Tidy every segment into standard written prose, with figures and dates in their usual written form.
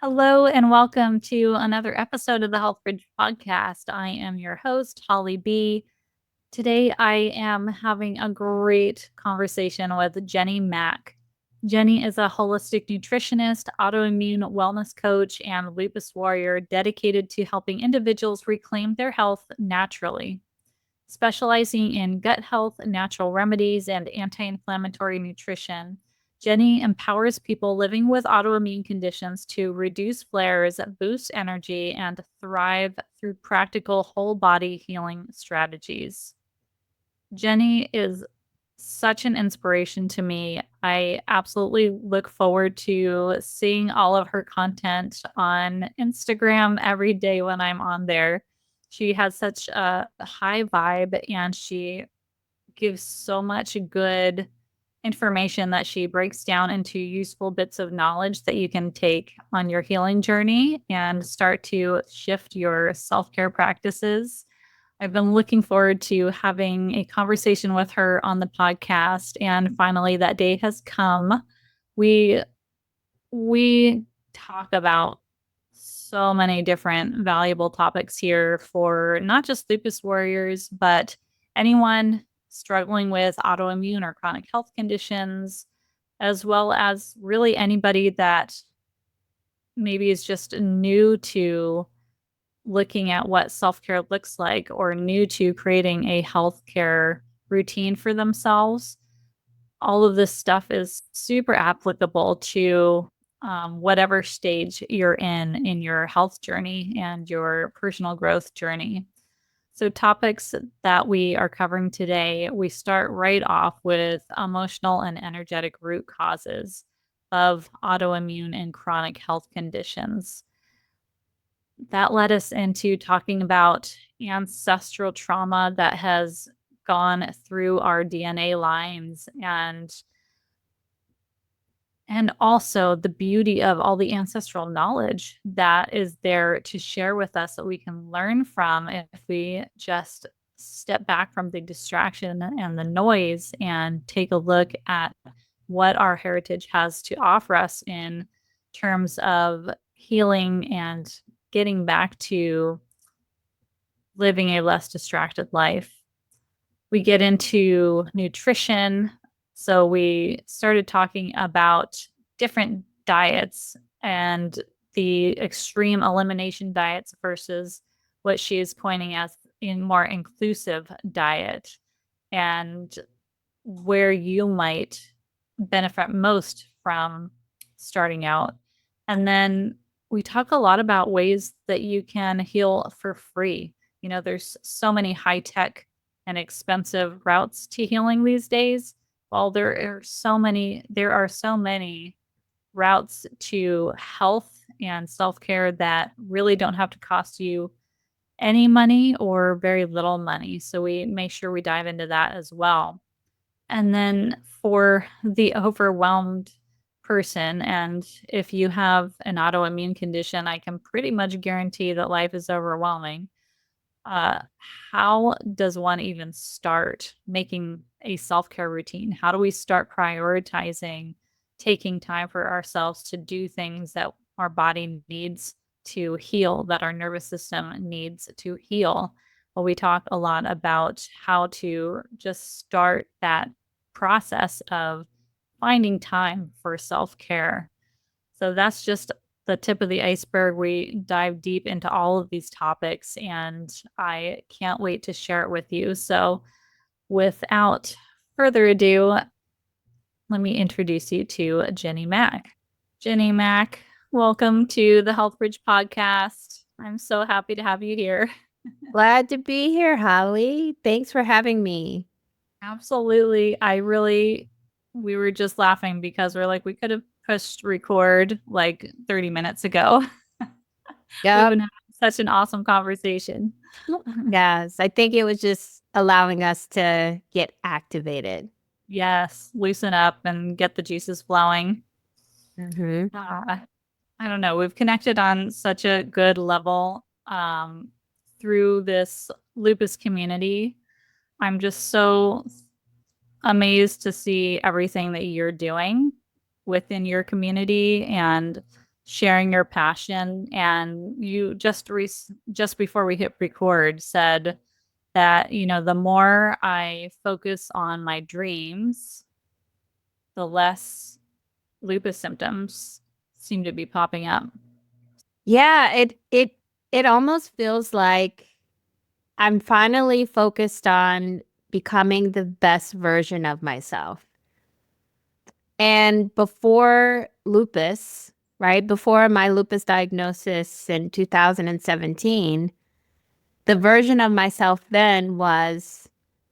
Hello and welcome to another episode of the Health Bridge podcast. I am your host, Holly B. Today I am having a great conversation with Genny Mack. Genny is a holistic nutritionist, autoimmune wellness coach, and lupus warrior dedicated to helping individuals reclaim their health naturally. Specializing in gut health, natural remedies, and anti-inflammatory nutrition, Genny empowers people living with autoimmune conditions to reduce flares, boost energy, and thrive through practical whole body healing strategies. Genny is such an inspiration to me. I absolutely look forward to seeing all of her content on Instagram every day when I'm on there. She has such a high vibe and she gives so much good information that she breaks down into useful bits of knowledge that you can take on your healing journey and start to shift your self-care practices. I've been looking forward to having a conversation with her on the podcast, and finally that day has come. We we talk about so many different valuable topics here for not just lupus warriors, but anyone struggling with autoimmune or chronic health conditions, as well as really anybody that maybe is just new to looking at what self-care looks like or new to creating a healthcare routine for themselves. All of this stuff is super applicable to whatever stage you're in your health journey and your personal growth journey. So, topics that we are covering today, we start right off with emotional and energetic root causes of autoimmune and chronic health conditions. That led us into talking about ancestral trauma that has gone through our DNA lines and also the beauty of all the ancestral knowledge that is there to share with us that we can learn from if we just step back from the distraction and the noise and take a look at what our heritage has to offer us in terms of healing and getting back to living a less distracted life. We get into nutrition. So we started talking about different diets and the extreme elimination diets versus what she is pointing as a more inclusive diet and where you might benefit most from starting out. And then we talk a lot about ways that you can heal for free. You know, there's so many high tech and expensive routes to healing these days. Well, there are so many routes to health and self-care that really don't have to cost you any money or very little money. So we make sure we dive into that as well. And then for the overwhelmed person, and if you have an autoimmune condition, I can pretty much guarantee that life is overwhelming. Uh, how does one even start making a self-care routine? How do we start prioritizing taking time for ourselves to do things that our body needs to heal, that our nervous system needs to heal? Well, we talk a lot about how to just start that process of finding time for self-care. So that's just the tip of the iceberg. We dive deep into all of these topics, and I can't wait to share it with you. So, without further ado, let me introduce you to Genny Mack. Genny Mack, welcome to the Health Bridge podcast. I'm so happy to have you here. Glad to be here, Holly. Thanks for having me. Absolutely. We were just laughing because we're like, we could have pushed record like 30 minutes ago. We've Yep. been having such an awesome conversation. Yes. I think it was just allowing us to get activated. Yes, loosen up and get the juices flowing. Mm-hmm. I don't know. We've connected on such a good level through this lupus community. I'm just so amazed to see everything that you're doing within your community and sharing your passion. And you just before we hit record said that, the more I focus on my dreams, the less lupus symptoms seem to be popping up. Yeah, it almost feels like I'm finally focused on becoming the best version of myself. And before lupus, right, before my lupus diagnosis in 2017, the version of myself then was,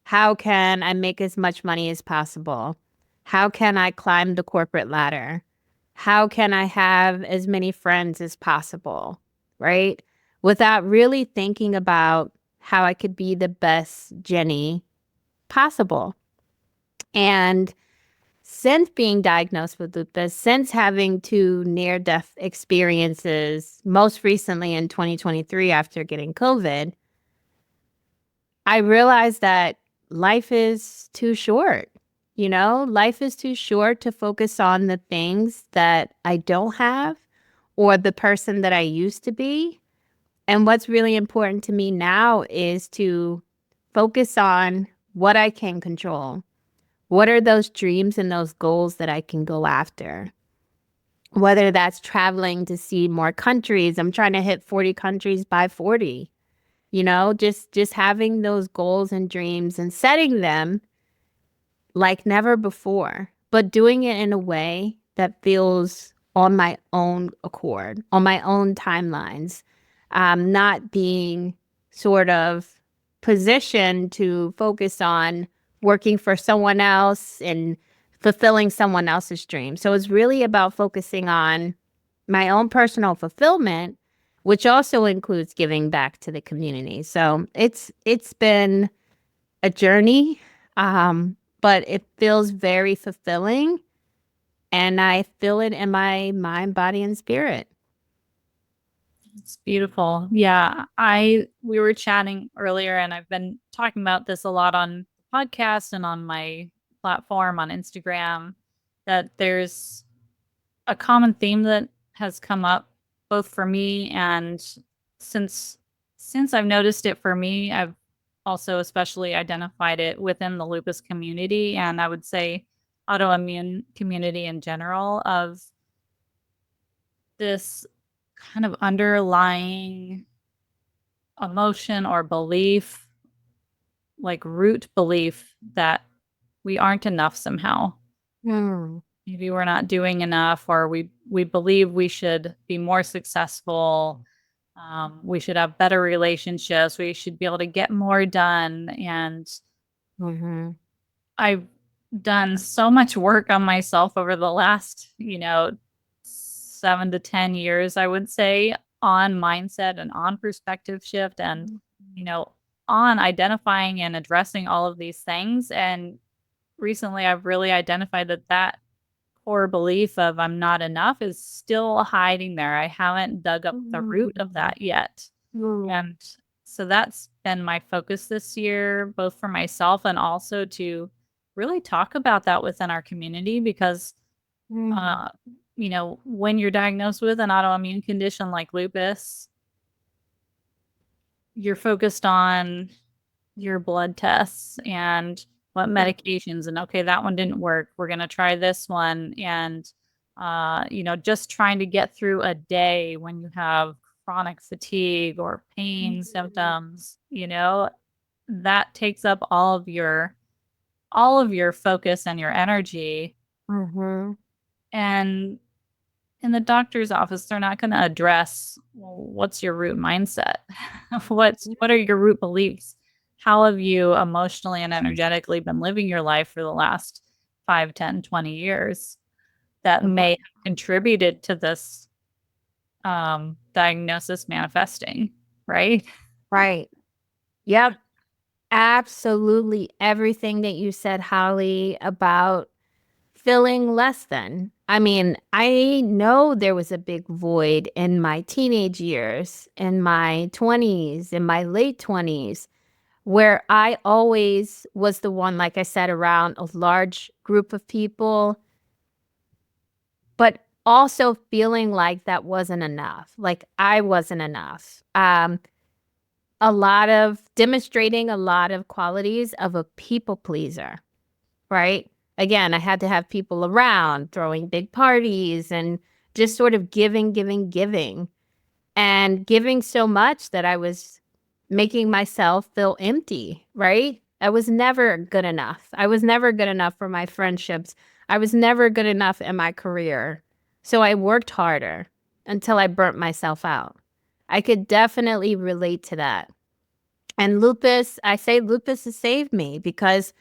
how can I make as much money as possible? How can I climb the corporate ladder? How can I have as many friends as possible? Right? Without really thinking about how I could be the best Genny possible. And since being diagnosed with lupus, since having two near-death experiences, most recently in 2023 after getting COVID, I realized that life is too short. Life is too short to focus on the things that I don't have or the person that I used to be. And what's really important to me now is to focus on what I can control. What are those dreams and those goals that I can go after? Whether that's traveling to see more countries, I'm trying to hit 40 countries by 40. Just having those goals and dreams and setting them like never before, but doing it in a way that feels on my own accord, on my own timelines, not being sort of positioned to focus on working for someone else and fulfilling someone else's dream. So it's really about focusing on my own personal fulfillment, which also includes giving back to the community. So it's been a journey, but it feels very fulfilling, and I feel it in my mind, body, and spirit. It's beautiful. Yeah, we were chatting earlier, and I've been talking about this a lot on the podcast and on my platform on Instagram, that there's a common theme that has come up both for me and since I've noticed it for me, I've also especially identified it within the lupus community, and I would say autoimmune community in general, of this kind of underlying emotion or belief, like root belief, that we aren't enough somehow. Mm. Maybe we're not doing enough, or we believe we should be more successful. We should have better relationships. We should be able to get more done. And Mm-hmm. I've done so much work on myself over the last, 7 to 10 years, I would say, on mindset and on perspective shift and, on identifying and addressing all of these things. And recently I've really identified that core belief of I'm not enough is still hiding there. I haven't dug up the root of that yet. And so that's been my focus this year, both for myself and also to really talk about that within our community, because, when you're diagnosed with an autoimmune condition like lupus, you're focused on your blood tests and what medications, and okay, that one didn't work. We're going to try this one. And, just trying to get through a day when you have chronic fatigue or pain symptoms, that takes up all of your focus and your energy. Mm-hmm. And in the doctor's office, they're not going to address, well, what's your root mindset? What are your root beliefs? How have you emotionally and energetically been living your life for the last 5, 10, 20 years that may have contributed to this diagnosis manifesting, right? Right. Yep. Absolutely everything that you said, Holly, about feeling less than. I mean, I know there was a big void in my teenage years, in my 20s, in my late 20s, where I always was the one, like I said, around a large group of people, but also feeling like that wasn't enough, like I wasn't enough. Demonstrating a lot of qualities of a people pleaser, right? Again, I had to have people around, throwing big parties and just sort of giving, and giving so much that I was making myself feel empty, right? I was never good enough. I was never good enough for my friendships. I was never good enough in my career. So I worked harder until I burnt myself out. I could definitely relate to that. And lupus, I say lupus has saved me because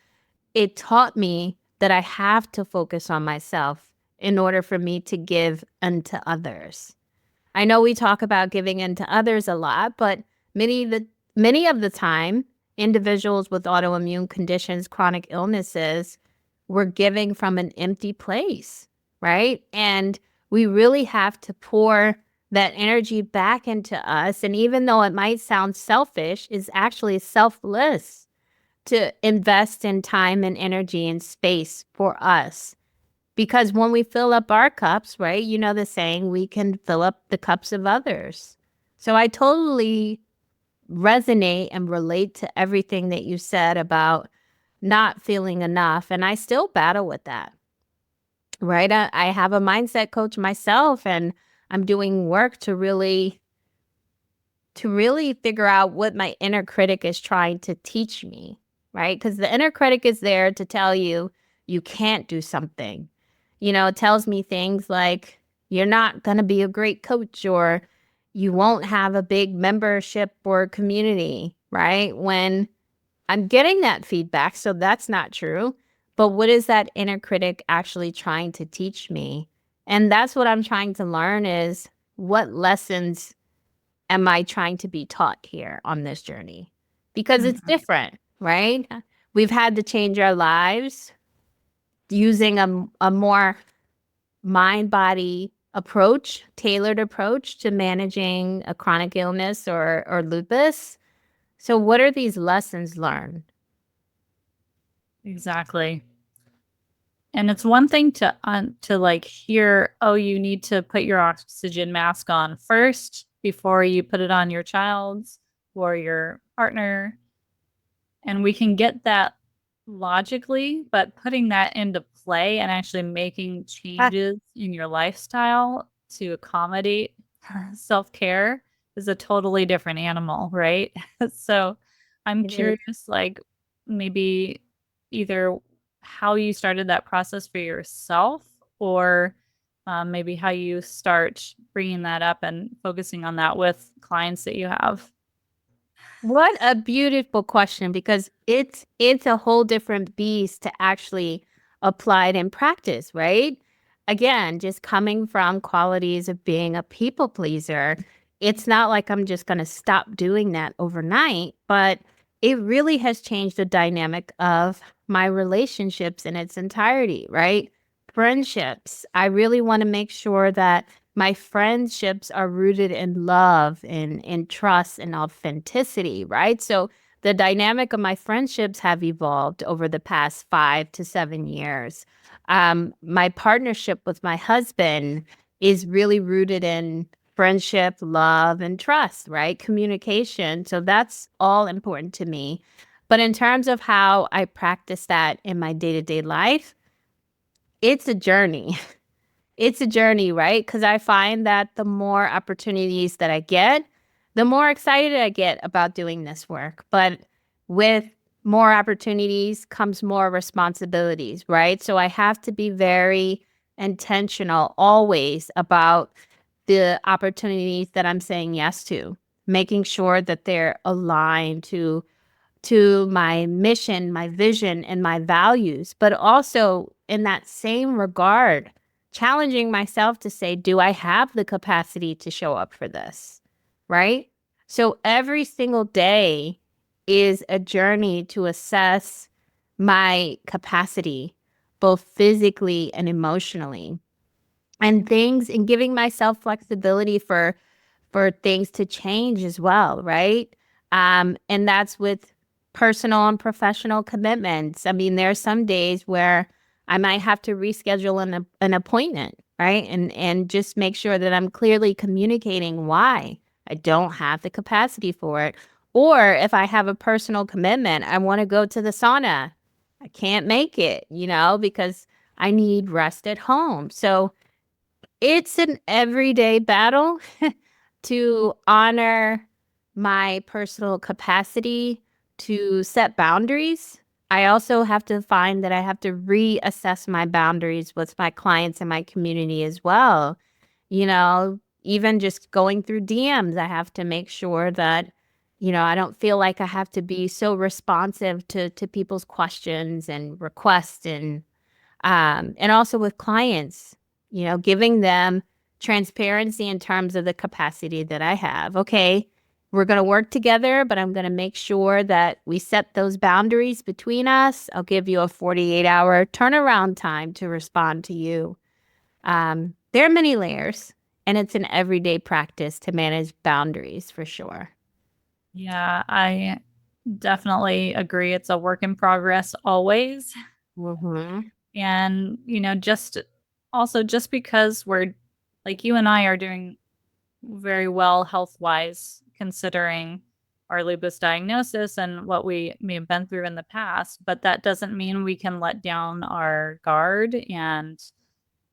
it taught me that I have to focus on myself in order for me to give unto others. I know we talk about giving unto others a lot, but many of the time, individuals with autoimmune conditions, chronic illnesses, were giving from an empty place, right? And we really have to pour that energy back into us. And even though it might sound selfish, it's actually selfless to invest in time and energy and space for us. Because when we fill up our cups, right, you know the saying, we can fill up the cups of others. So I totally resonate and relate to everything that you said about not feeling enough. And I still battle with that, right? I have a mindset coach myself, and I'm doing work to really figure out what my inner critic is trying to teach me, right? Because the inner critic is there to tell you you can't do something. You know, it tells me things like you're not going to be a great coach, or you won't have a big membership or community, right? When I'm getting that feedback, so that's not true. But what is that inner critic actually trying to teach me? And that's what I'm trying to learn, is what lessons am I trying to be taught here on this journey? Because it's different, right? We've had to change our lives using a more mind-body approach, tailored approach to managing a chronic illness or lupus. So what are these lessons learned? Exactly. And it's one thing to like hear, oh, you need to put your oxygen mask on first before you put it on your child's or your partner. And we can get that logically, but putting that into play and actually making changes in your lifestyle to accommodate self-care is a totally different animal, right? So I'm curious, like maybe either how you started that process for yourself, or maybe how you start bringing that up and focusing on that with clients that you have. What a beautiful question, because it's a whole different beast to actually apply it in practice, right? Again, just coming from qualities of being a people pleaser, it's not like I'm just going to stop doing that overnight, but it really has changed the dynamic of my relationships in its entirety, right? Friendships. I really want to make sure that my friendships are rooted in love and in trust and authenticity, right? So the dynamic of my friendships have evolved over the past 5 to 7 years. My partnership with my husband is really rooted in friendship, love, and trust, right? Communication. So that's all important to me. But in terms of how I practice that in my day-to-day life, it's a journey. It's a journey, right? Because I find that the more opportunities that I get, the more excited I get about doing this work. But with more opportunities comes more responsibilities, right? So I have to be very intentional always about the opportunities that I'm saying yes to, making sure that they're aligned to my mission, my vision, and my values, but also in that same regard, challenging myself to say, do I have the capacity to show up for this? Right? So every single day is a journey to assess my capacity, both physically and emotionally, and giving myself flexibility for things to change as well, right? And that's with personal and professional commitments. I mean, there are some days where I might have to reschedule an appointment, right? And just make sure that I'm clearly communicating why I don't have the capacity for it. Or if I have a personal commitment, I want to go to the sauna. I can't make it, because I need rest at home. So it's an everyday battle to honor my personal capacity to set boundaries. I also have to find that I have to reassess my boundaries with my clients and my community as well. Even just going through DMs, I have to make sure that, I don't feel like I have to be so responsive to people's questions and requests and also with clients, giving them transparency in terms of the capacity that I have. Okay, we're going to work together, but I'm going to make sure that we set those boundaries between us. I'll give you a 48-hour turnaround time to respond to you. There are many layers, and it's an everyday practice to manage boundaries for sure. Yeah, I definitely agree. It's a work in progress always. Mm-hmm. And, just because we're like you and I are doing very well health wise, considering our lupus diagnosis and what we may have been through in the past, but that doesn't mean we can let down our guard and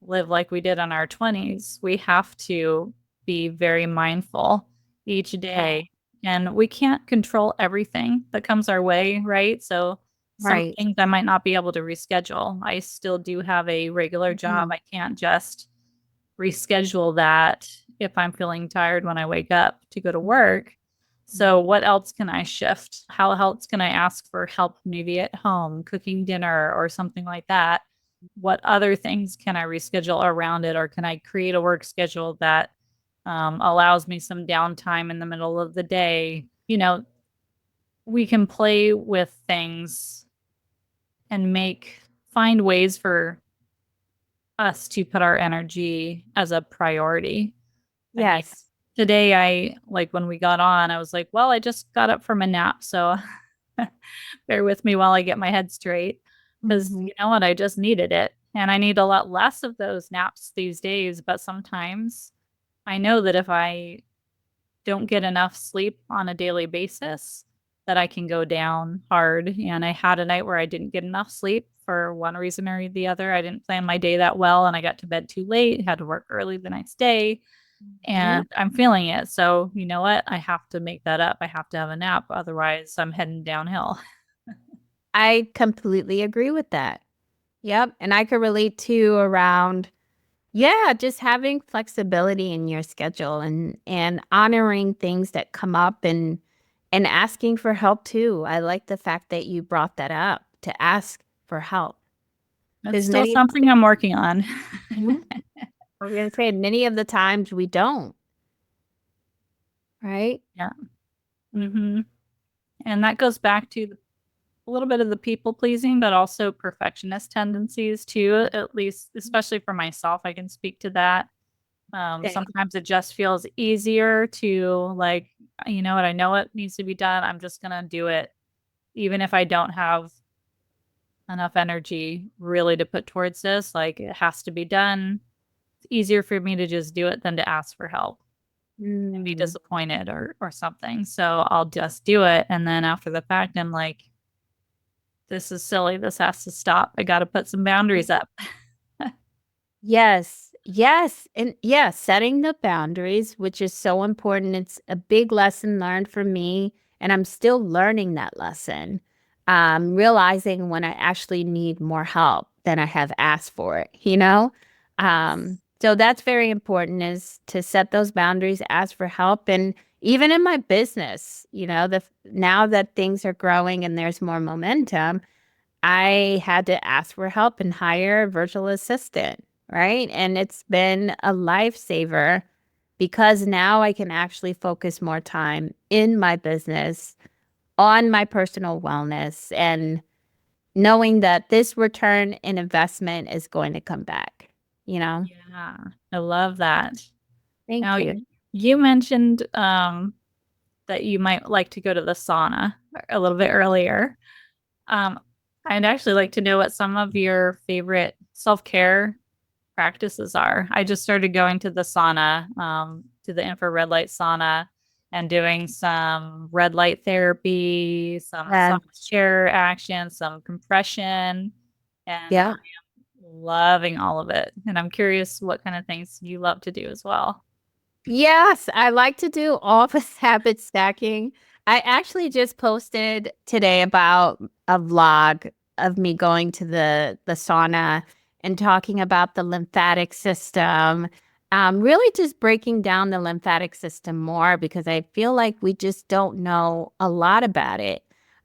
live like we did in our 20s. We have to be very mindful each day. And we can't control everything that comes our way, right? So some Right. things I might not be able to reschedule. I still do have a regular job. Mhm. I can't just reschedule that if I'm feeling tired when I wake up to go to work. So, what else can I shift? How else can I ask for help, maybe at home, cooking dinner or something like that? What other things can I reschedule around it? Or can I create a work schedule that allows me some downtime in the middle of the day? We can play with things and find ways for us to put our energy as a priority. I mean, Yes. today when we got on, I was like, well, I just got up from a nap. So bear with me while I get my head straight. Because Mhm. you know what? I just needed it. And I need a lot less of those naps these days. But sometimes I know that if I don't get enough sleep on a daily basis, that I can go down hard. And I had a night where I didn't get enough sleep for one reason or the other. I didn't plan my day that well and I got to bed too late, had to work early the next day, Mhm. and I'm feeling it. So, you know what? I have to make that up. I have to have a nap. Otherwise, I'm heading downhill. I completely agree with that. Yep. And I could relate to around, yeah, just having flexibility in your schedule and honoring things that come up and asking for help too. I like the fact that you brought that up to ask for help. That's Because still many, something I'm working on. Mhm. We're going to say many of the times we don't, right? Yeah. hmm And that goes back to a little bit of the people pleasing, but also perfectionist tendencies too, at least, especially for myself. I can speak to that. Same. Sometimes it just feels easier to, like, you know what, I know it needs to be done. I'm just going to do it, even if I don't have enough energy really to put towards this. Like, it has to be done. It's easier for me to just do it than to ask for help and be Mm. disappointed or something. So I'll just do it. And then after the fact, I'm like, this is silly. This has to stop. I got to put some boundaries up. Yes, yes. And yeah, setting the boundaries, which is so important. It's a big lesson learned for me, and I'm still learning that lesson. Realizing when I actually need more help than I have asked for it. Yes. So that's very important is to set those boundaries, ask for help. And even in my business, now that things are growing and there's more momentum, I had to ask for help and hire a virtual assistant, right? And it's been a lifesaver because now I can actually focus more time in my business on my personal wellness and knowing that this return in investment is going to come back, you know? Yeah. I love that. Thank Now, you. you mentioned that you might like to go to the sauna a little bit earlier. Um, I'd actually like to know what some of your favorite self care practices are. I just started going to the sauna, to the infrared light sauna, and doing some red light therapy, some And sauna chair action, some compression, and yeah. I'm loving all of it. And I'm curious what kind of things you love to do as well. Yes, I like to do office habit stacking. I actually just posted today about a vlog of me going to the sauna and talking about the lymphatic system. Really just breaking down the lymphatic system more because I feel like we just don't know a lot about it.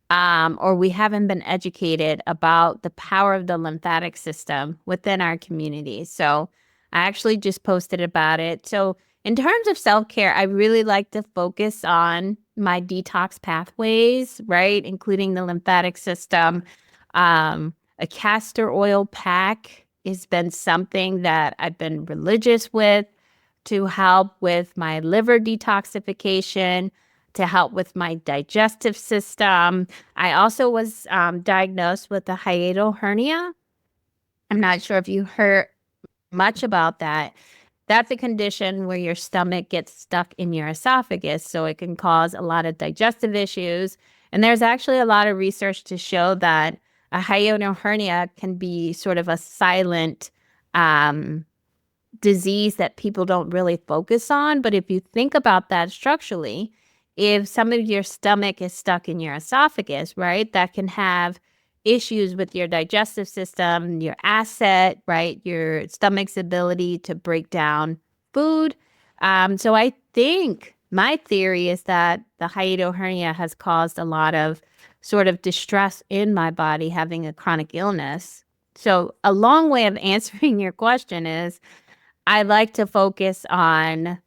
Or we haven't been educated about the power of the lymphatic system within our community. So I actually just posted about it. So in terms of self-care, I really like to focus on my detox pathways, right? Including the lymphatic system. A castor oil pack has been something that I've been religious with to help with my liver detoxification, to help with my digestive system. I also was diagnosed with a hiatal hernia. I'm not sure if you heard much about that. That's a condition where your stomach gets stuck in your esophagus, so it can cause a lot of digestive issues. And there's actually a lot of research to show that a hiatal hernia can be sort of a silent disease that people don't really focus on. But if you think about that structurally, if some of your stomach is stuck in your esophagus, right, that can have issues with your digestive system, your asset, right, your stomach's ability to break down food. So I think my theory is that the hiatal hernia has caused a lot of sort of distress in my body having a chronic illness. So a long way of answering your question is I like to focus on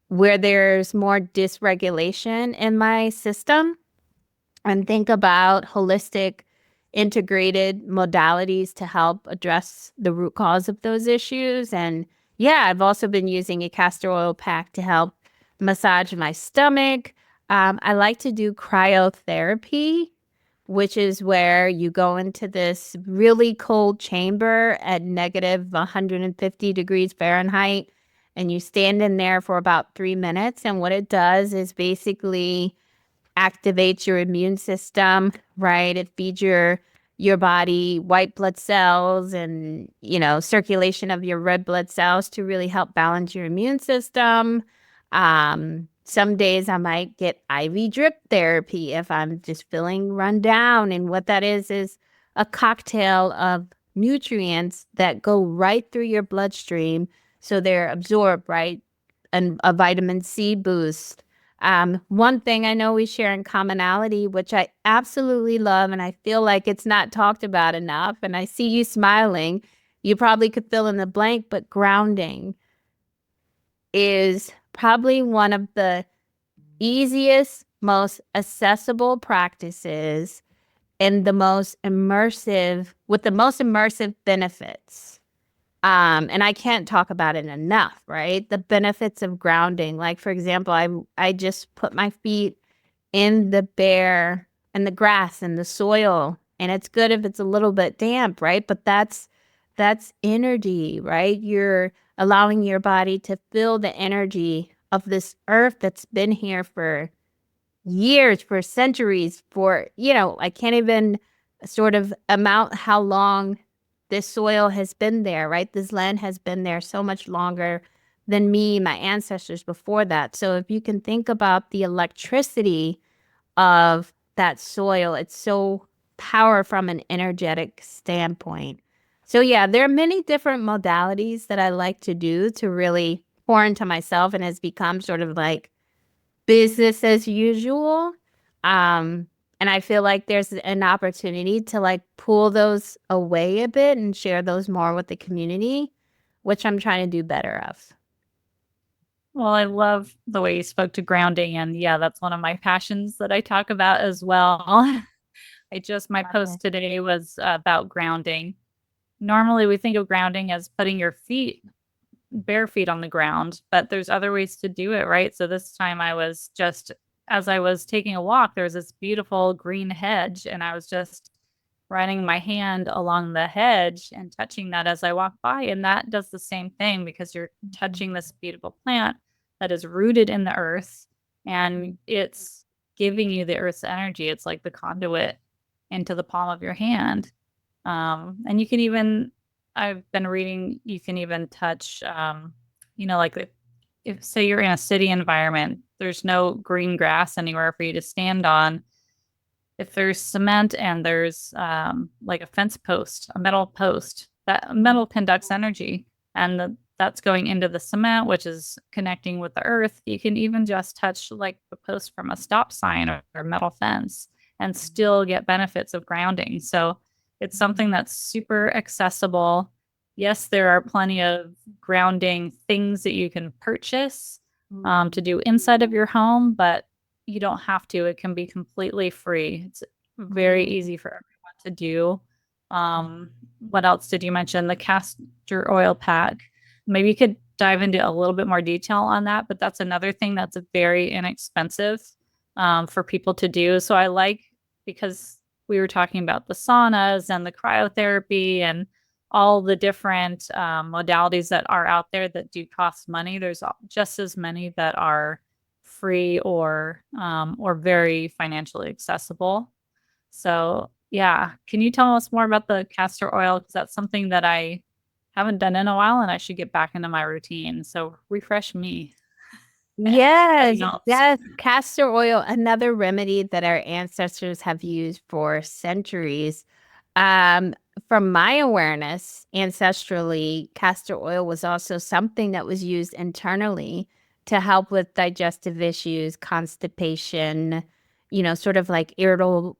where there's more dysregulation in my system and think about holistic, integrated modalities to help address the root cause of those issues. And yeah, I've also been using a castor oil pack to help massage my stomach. I like to do cryotherapy, which is where you go into this really cold chamber at negative 150 degrees Fahrenheit and you stand in there for about 3 minutes. And what it does is basically activates your immune system, right? It feeds your body white blood cells and, circulation of your red blood cells to really help balance your immune system. Some days I might get IV drip therapy if I'm just feeling run down. And what that is a cocktail of nutrients that go right through your bloodstream. So they're absorbed, right? And a vitamin C boost. One thing I know we share in commonality, which I absolutely love, and I feel like it's not talked about enough, and I see you smiling. You probably could fill in the blank, but grounding is probably one of the easiest, most accessible practices and with the most immersive benefits. And I can't talk about it enough, right? The benefits of grounding. Like, for example, I just put my feet in the grass and the soil. And it's good if it's a little bit damp, right? But that's energy, right? You're allowing your body to feel the energy of this earth that's been here for years, for centuries, I can't even sort of amount how long this soil has been there, right? This land has been there so much longer than me, my ancestors before that. So if you can think about the electricity of that soil, it's so powerful from an energetic standpoint. So yeah, there are many different modalities that I like to do to really pour into myself and has become sort of like business as usual. And I feel like there's an opportunity to like pull those away a bit and share those more with the community, which I'm trying to do better of. Well, I love the way you spoke to grounding. And yeah, that's one of my passions that I talk about as well. My Okay. post today was about grounding. Normally, we think of grounding as putting your bare feet on the ground, but there's other ways to do it, right? So this time as I was taking a walk, there was this beautiful green hedge, and I was just running my hand along the hedge and touching that as I walk by. And that does the same thing because you're touching this beautiful plant that is rooted in the earth and it's giving you the earth's energy. It's like the conduit into the palm of your hand. And you can even, I've been reading, you can even touch, like if say you're in a city environment, there's no green grass anywhere for you to stand on. If there's cement and there's like a fence post, a metal post, that metal conducts energy and that's going into the cement, which is connecting with the earth. You can even just touch like the post from a stop sign or metal fence and still get benefits of grounding. So it's something that's super accessible. Yes, there are plenty of grounding things that you can purchase to do inside of your home, but you don't have to. It can be completely free. It's very easy for everyone to do. What else did you mention? The castor oil pack. Maybe you could dive into a little bit more detail on that, but that's another thing that's very inexpensive for people to do. So I like, because we were talking about the saunas and the cryotherapy and all the different modalities that are out there that do cost money. There's just as many that are free or very financially accessible. So yeah, can you tell us more about the castor oil? Because that's something that I haven't done in a while and I should get back into my routine. So refresh me. Yes, yes. Castor oil, another remedy that our ancestors have used for centuries. From my awareness, ancestrally, castor oil was also something that was used internally to help with digestive issues, constipation, sort of like irritable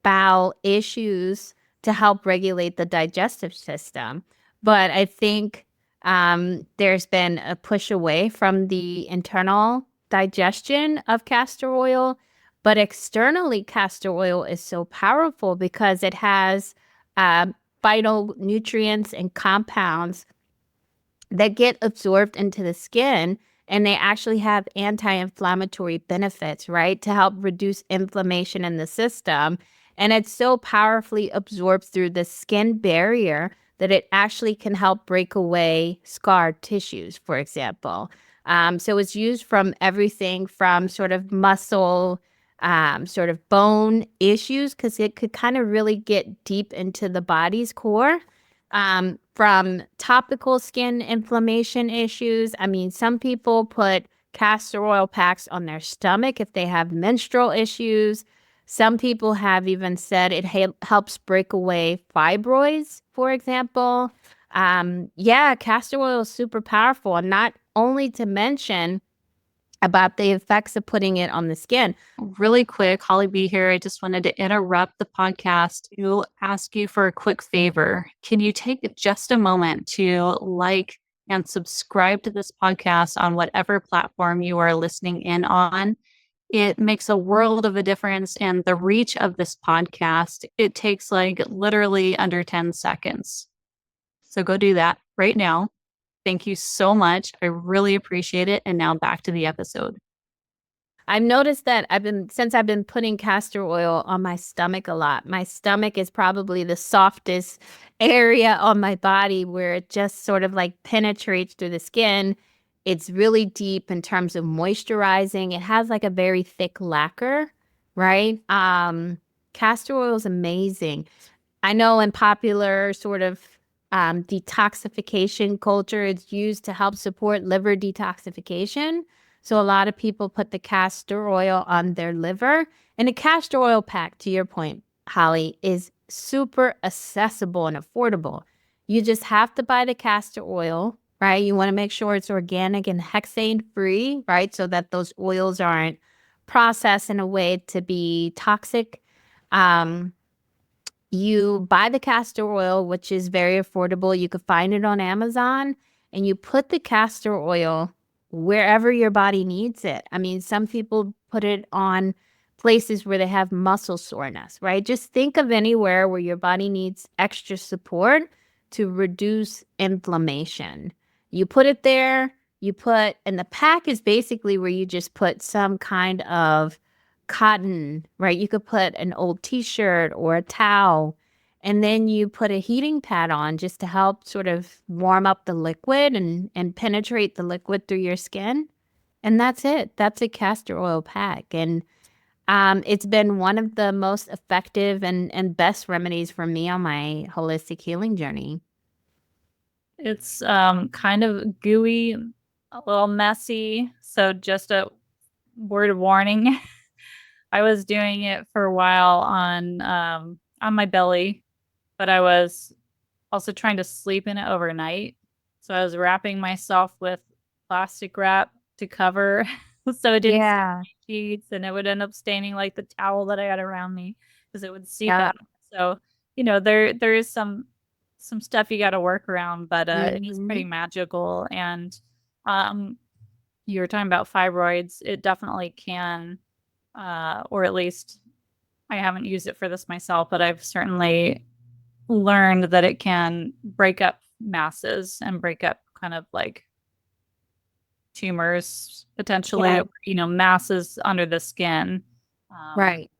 bowel issues to help regulate the digestive system. But I think there's been a push away from the internal digestion of castor oil, but externally, castor oil is so powerful because it has vital nutrients and compounds that get absorbed into the skin, and they actually have anti-inflammatory benefits, right, to help reduce inflammation in the system. And it's so powerfully absorbed through the skin barrier that it actually can help break away scarred tissues, for example. So it's used from everything from sort of muscle, sort of bone issues, because it could kind of really get deep into the body's core. From topical skin inflammation issues. I mean, some people put castor oil packs on their stomach if they have menstrual issues. Some people have even said it helps break away fibroids, for example. Yeah, castor oil is super powerful, and not only to mention about the effects of putting it on the skin. Really quick, Holly B here. I just wanted to interrupt the podcast to ask you for a quick favor. Can you take just a moment to like and subscribe to this podcast on whatever platform you are listening in on? It makes a world of a difference. And the reach of this podcast, it takes like literally under 10 seconds. So go do that right now. Thank you so much. I really appreciate it. And now back to the episode. I've noticed that since I've been putting castor oil on my stomach a lot. My stomach is probably the softest area on my body where it just sort of like penetrates through the skin. It's really deep in terms of moisturizing. It has like a very thick lacquer, right? Castor oil is amazing. I know in popular sort of detoxification culture, it's used to help support liver detoxification. So a lot of people put the castor oil on their liver. And a castor oil pack, to your point, Holly, is super accessible and affordable. You just have to buy the castor oil, right? You want to make sure it's organic and hexane free, right? So that those oils aren't processed in a way to be toxic. You buy the castor oil, which is very affordable. You could find it on Amazon, and you put the castor oil wherever your body needs it. I mean, some people put it on places where they have muscle soreness, right? Just think of anywhere where your body needs extra support to reduce inflammation. You put it there, and the pack is basically where you just put some kind of cotton, right? You could put an old t-shirt or a towel, And then you put a heating pad on just to help sort of warm up the liquid and penetrate the liquid through your skin. And that's it. That's a castor oil pack. And it's been one of the most effective and best remedies for me on my holistic healing journey. It's kind of gooey, a little messy. So just a word of warning. I was doing it for a while on my belly, but I was also trying to sleep in it overnight. So I was wrapping myself with plastic wrap to cover so it didn't stain Yeah. my sheets, and it would end up staining like the towel that I had around me because it would seep Yeah. out. So, there is some stuff you got to work around, but it is pretty Mhm. magical. And um you were talking about fibroids. It definitely can, or at least I haven't used it for this myself, but I've certainly learned that it can break up masses and break up kind of like tumors potentially, Yeah. masses under the skin. Um, Right.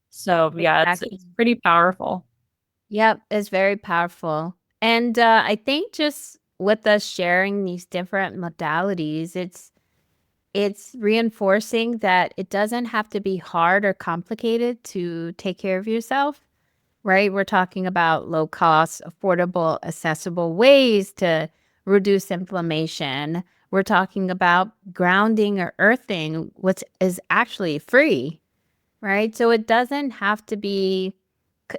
so yeah, Exactly. it's pretty powerful. Yep, it's very powerful. And I think just with us sharing these different modalities, it's reinforcing that it doesn't have to be hard or complicated to take care of yourself, right? We're talking about low cost, affordable, accessible ways to reduce inflammation. We're talking about grounding or earthing, which is actually free, right? So it doesn't have to be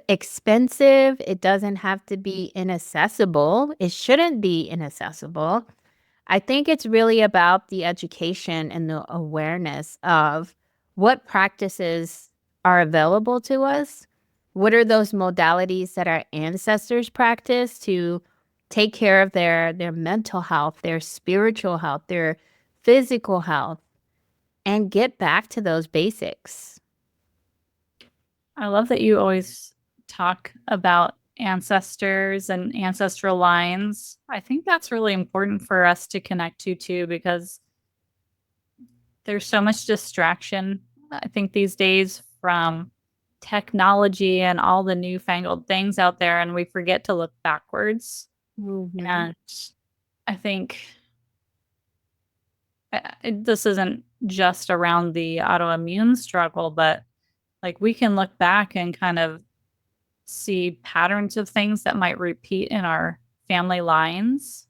expensive. It doesn't have to be inaccessible. It shouldn't be inaccessible. I think it's really about the education and the awareness of what practices are available to us. What are those modalities that our ancestors practiced to take care of their mental health, their spiritual health, their physical health, and get back to those basics? I love that you always talk about ancestors and ancestral lines. I think that's really important for us to connect to too, because there's so much distraction, I think, these days from technology and all the newfangled things out there, and we forget to look backwards. Mm-hmm. And I think this isn't just around the autoimmune struggle, but like we can look back and kind of see patterns of things that might repeat in our family lines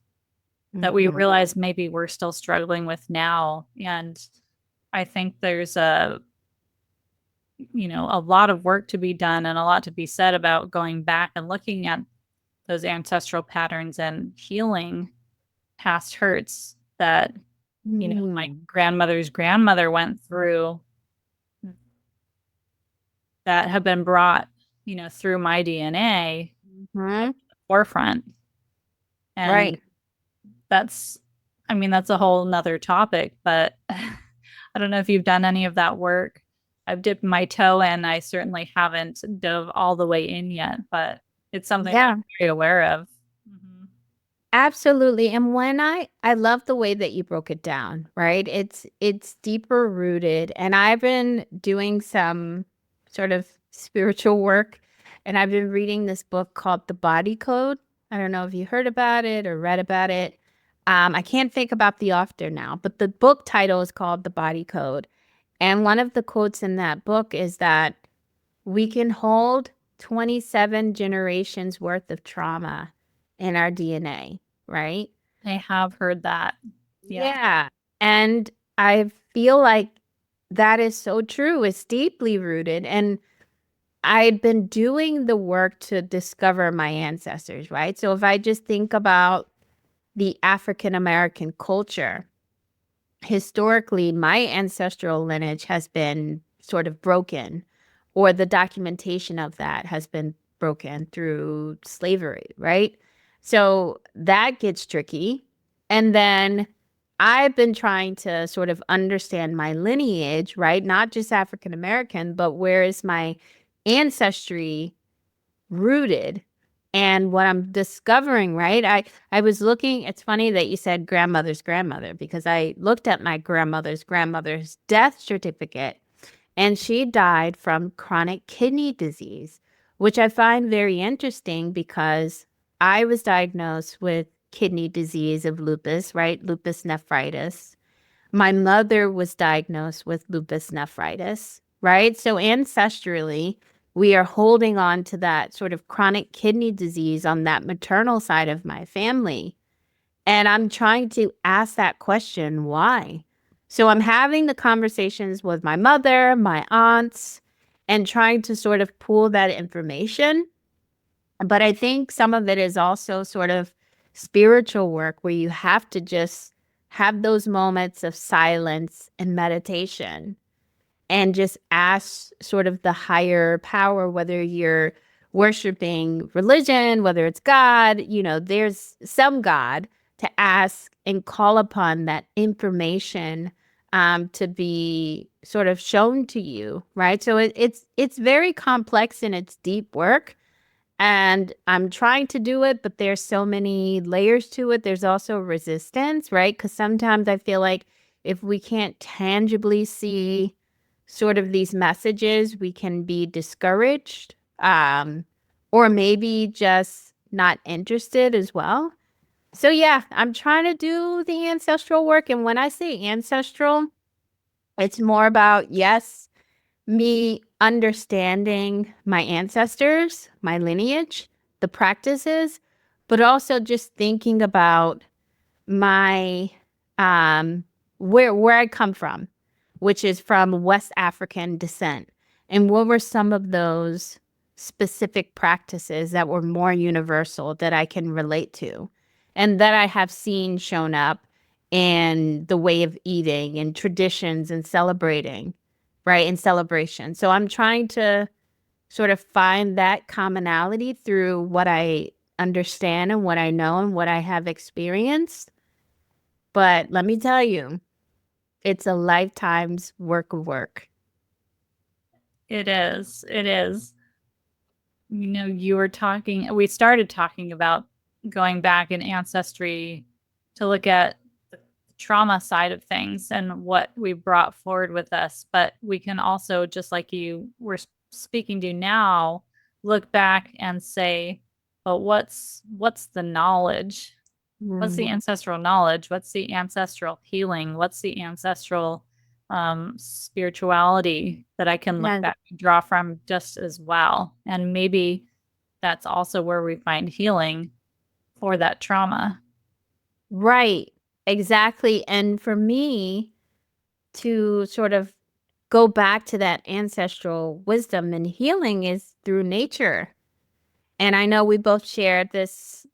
that we Mm-hmm. realize maybe we're still struggling with now. And I think there's a lot of work to be done and a lot to be said about going back and looking at those ancestral patterns and healing past hurts that, my Mm-hmm. grandmother's grandmother went through that have been brought, through my DNA Mm-hmm. forefront. And Right. that's, I mean, that's a whole nother topic, but I don't know if you've done any of that work. I've dipped my toe in. I certainly haven't dove all the way in yet, but it's something that Yeah. I'm very aware of. Mhm. Absolutely. And I love the way that you broke it down, right? It's deeper rooted. And I've been doing some sort of spiritual work, and I've been reading this book called The Body Code. I don't know if you heard about it or read about it. I can't think about the author now, but the book title is called The Body Code. And one of the quotes in that book is that we can hold 27 generations worth of trauma in our DNA, right? I have heard that. Yeah. Yeah. And I feel like that is so true. It's deeply rooted. And I'd been doing the work to discover my ancestors, right? So if I just think about the African American culture, historically, my ancestral lineage has been sort of broken, or the documentation of that has been broken through slavery, right? So that gets tricky. And then I've been trying to sort of understand my lineage, right? Not just African American, but where is my ancestry rooted? And what I'm discovering, right? I was looking, it's funny that you said grandmother's grandmother because I looked at my grandmother's grandmother's death certificate, and she died from chronic kidney disease, which I find very interesting because I was diagnosed with kidney disease of lupus, right? Lupus nephritis. My mother was diagnosed with lupus nephritis, right? So ancestrally, we are holding on to that sort of chronic kidney disease on that maternal side of my family. And I'm trying to ask that question, why? So I'm having the conversations with my mother, my aunts, and trying to sort of pull that information. But I think some of it is also sort of spiritual work where you have to just have those moments of silence and meditation and just ask sort of the higher power, whether you're worshiping religion, whether it's God, there's some God, to ask and call upon that information to be sort of shown to you, right? So it's very complex and it's deep work. And I'm trying to do it, but there's so many layers to it. There's also resistance, right? Because sometimes I feel like if we can't tangibly see sort of these messages, we can be discouraged, or maybe just not interested as well. So yeah, I'm trying to do the ancestral work. And when I say ancestral, it's more about, yes, me understanding my ancestors, my lineage, the practices, but also just thinking about my where I come from, which is from West African descent. And what were some of those specific practices that were more universal that I can relate to and that I have seen shown up in the way of eating and traditions and celebrating, right? In celebration. So I'm trying to sort of find that commonality through what I understand and what I know and what I have experienced. But let me tell you, it's a lifetime's work of work. It is. It is. We started talking about going back in ancestry to look at the trauma side of things and what we brought forward with us. But we can also, just like you were speaking to now, look back and say, but what's the knowledge? What's the ancestral knowledge? What's the ancestral healing? What's the ancestral spirituality that I can look Yeah. back and draw from just as well? And maybe that's also where we find healing for that trauma. Right. Exactly. And for me to sort of go back to that ancestral wisdom and healing is through nature. And I know we both share this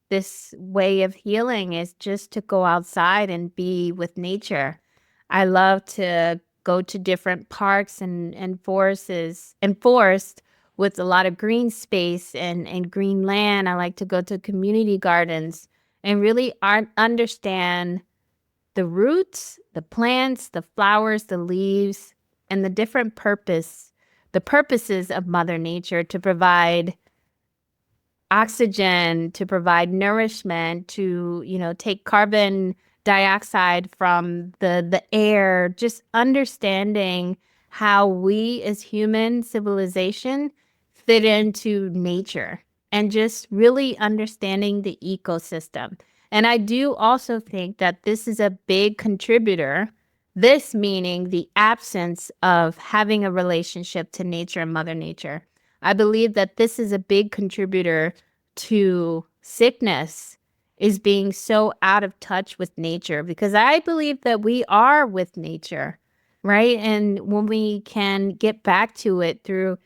way of healing is just to go outside and be with nature. I love to go to different parks and forests and forest with a lot of green space and green land. I like to go to community gardens and really understand the roots, the plants, the flowers, the leaves, and the purposes of Mother Nature to provide oxygen, to provide nourishment, to, take carbon dioxide from the air, just understanding how we as human civilization fit into nature and just really understanding the ecosystem. And I do also think that this is a big contributor, this meaning the absence of having a relationship to nature and Mother Nature. I believe that this is a big contributor to sickness, is being so out of touch with nature, because I believe that we are with nature, right? And when we can get back to it through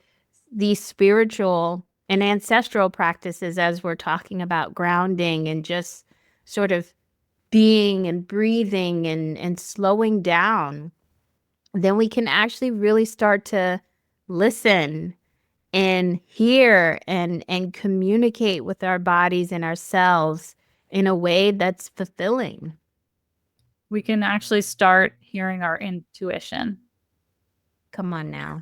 these spiritual and ancestral practices, as we're talking about grounding and just sort of being and breathing and slowing down, then we can actually really start to listen and hear and communicate with our bodies and ourselves in a way that's fulfilling. We can actually start hearing our intuition. Come on now.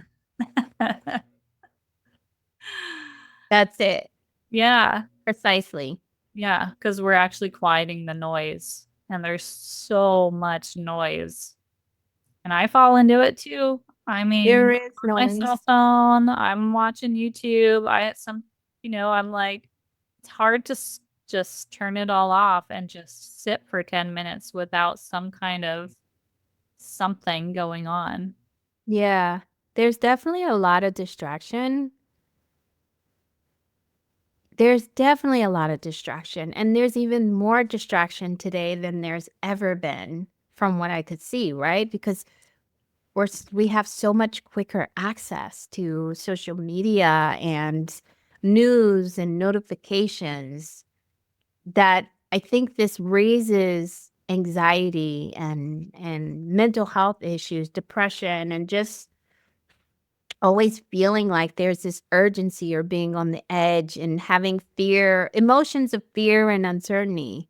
That's it. Yeah. Precisely. Yeah. Because we're actually quieting the noise. And there's so much noise. And I fall into it too. I There mean, is on my cell noise. phone, I'm watching YouTube. I'm like, it's hard to just turn it all off and just sit for 10 minutes without some kind of something going on. Yeah, there's definitely a lot of distraction. There's definitely a lot of distraction, and there's even more distraction today than there's ever been from what I could see, right? Because we have so much quicker access to social media and news and notifications that I think this raises anxiety and mental health issues, depression, and just always feeling like there's this urgency or being on the edge and having fear, emotions of fear and uncertainty.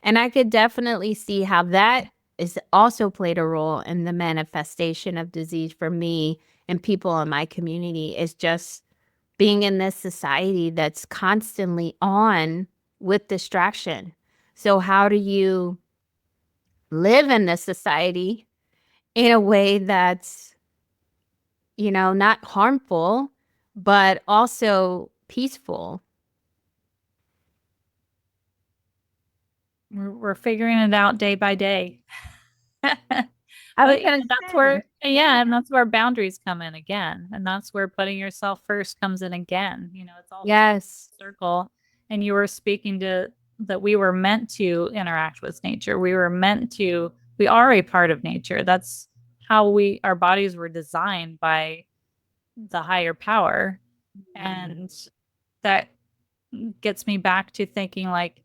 And I could definitely see how that is also played a role in the manifestation of disease for me and people in my community, is just being in this society that's constantly on with distraction. So how do you live in this society in a way that's, not harmful, but also peaceful? We're figuring it out day by day. I was But gonna that's say, where, yeah, and that's where boundaries come in again. And that's where putting yourself first comes in again. It's all yes. circle. And you were speaking to that we were meant to interact with nature. We are a part of nature. That's how our bodies were designed by the higher power. And that gets me back to thinking like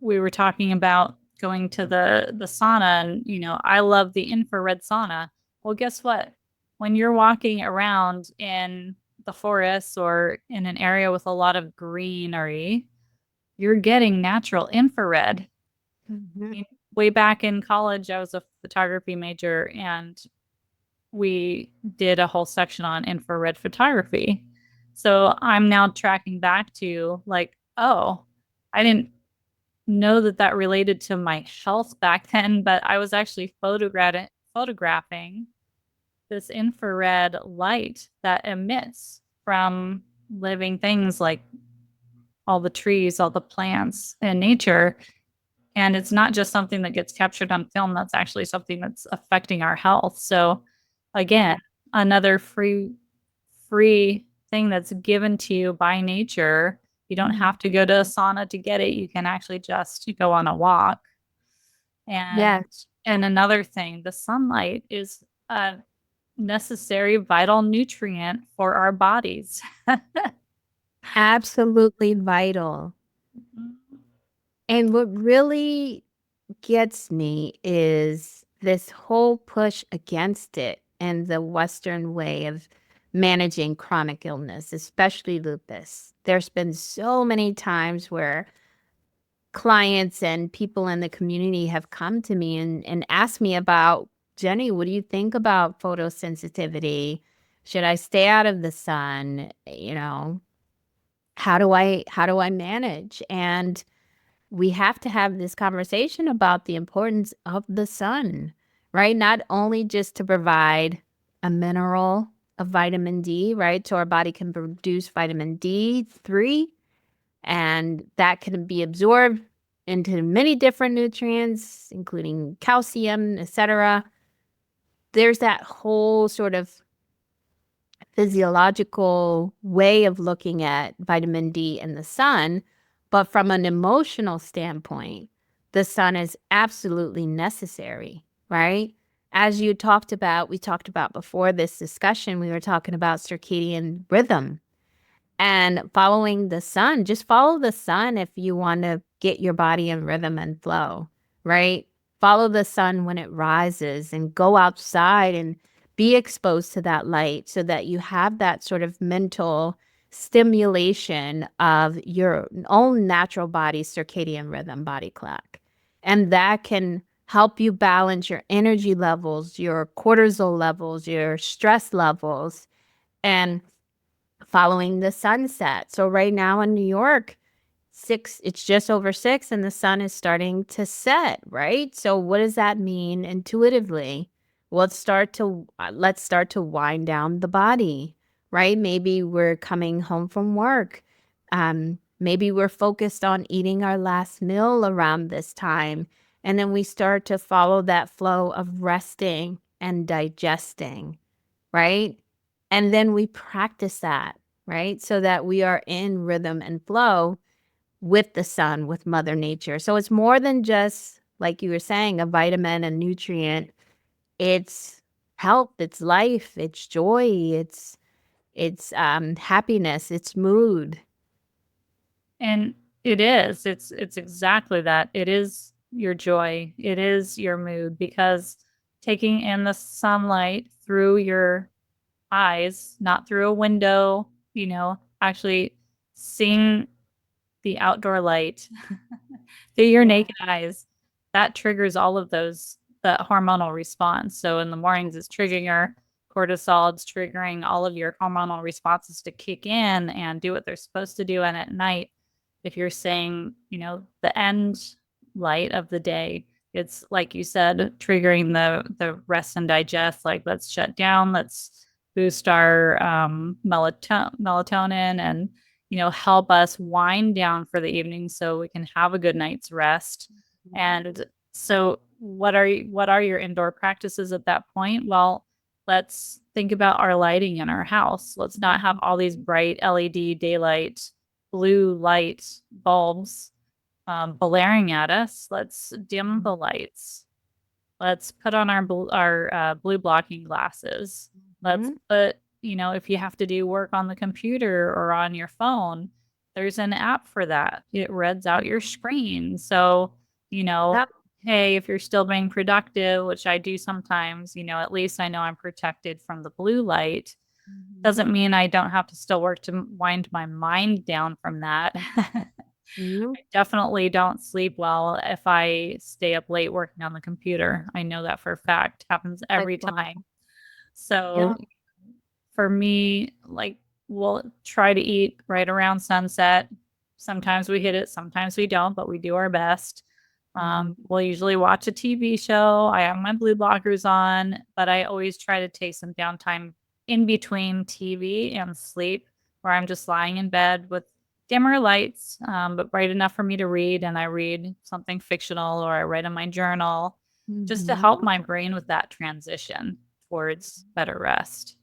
we were talking about going to the sauna, and I love the infrared sauna. Well, guess what? When you're walking around in the forest or in an area with a lot of greenery, you're getting natural infrared. Mhm. Way back in college, I was a photography major, and we did a whole section on infrared photography. So I'm now tracking back to like, oh, I didn't know that related to my health back then, but I was actually photographing this infrared light that emits from living things like all the trees, all the plants in nature. And it's not just something that gets captured on film, that's actually something that's affecting our health. So again, another free thing that's given to you by nature. You don't have to go to a sauna to get it. You can actually just go on a walk. And Yeah, another thing, the sunlight is a necessary vital nutrient for our bodies. absolutely vital. And what really gets me is this whole push against it and the Western way of managing chronic illness, especially lupus. There's been so many times where clients and people in the community have come to me and asked me about, Genny, what do you think about photosensitivity? Should I stay out of the sun? How do I manage? And we have to have this conversation about the importance of the sun, right? Not only just to provide a mineral of vitamin D, right? So our body can produce vitamin D3, and that can be absorbed into many different nutrients, including calcium, etc. There's that whole sort of physiological way of looking at vitamin D in the sun. But from an emotional standpoint, the sun is absolutely necessary, right? As we talked about before this discussion, we were talking about circadian rhythm and following the sun. Just follow the sun if you want to get your body in rhythm and flow, right? Follow the sun when it rises and go outside and be exposed to that light so that you have that sort of mental stimulation of your own natural body's circadian rhythm, body clock. And that can help you balance your energy levels, your cortisol levels, your stress levels, and following the sunset. So right now in New York, it's just over 6 and the sun is starting to set, right? So what does that mean intuitively? let's start to wind down the body, right? Maybe we're coming home from work. Maybe we're focused on eating our last meal around this time. And then we start to follow that flow of resting and digesting, right? And then we practice that, right? So that we are in rhythm and flow with the sun, with Mother Nature. So it's more than just, like you were saying, a vitamin, a nutrient. It's health, it's life, it's joy, it's happiness, it's mood. And it is. It's exactly that. It is your joy. It is your mood because taking in the sunlight through your eyes, not through a window, actually seeing the outdoor light through your Yeah. naked eyes, that triggers all of those, the hormonal response. So in the mornings, it's triggering your cortisol, it's triggering all of your hormonal responses to kick in and do what they're supposed to do. And at night, if you're saying, the end light of the day, it's like you said, triggering the rest and digest, like let's shut down, let's boost our melatonin and help us wind down for the evening so we can have a good night's rest. And so what are your indoor practices at that point? Well, let's think about our lighting in our house. Let's not have all these bright LED daylight blue light bulbs blaring at us. Let's dim the lights. Let's put on our blue blocking glasses. Let's Mhm. put, if you have to do work on the computer or on your phone, there's an app for that. It reads out your screen. So, you know, Yep. hey, if you're still being productive, which I do sometimes, at least I know I'm protected from the blue light. Mhm. Doesn't mean I don't have to still work to wind my mind down from that. Mhm. Definitely don't sleep well if I stay up late working on the computer. I know that for a fact. Happens Like, every wow. time. So Yeah. for me, like we'll try to eat right around sunset. Sometimes we hit it, sometimes we don't, but we do our best. Mhm. We'll usually watch a TV show. I have my blue blockers on, but I always try to take some downtime in between TV and sleep where I'm just lying in bed with dimmer lights, but bright enough for me to read. And I read something fictional or I write in my journal just to Mhm. help my brain with that transition towards better rest.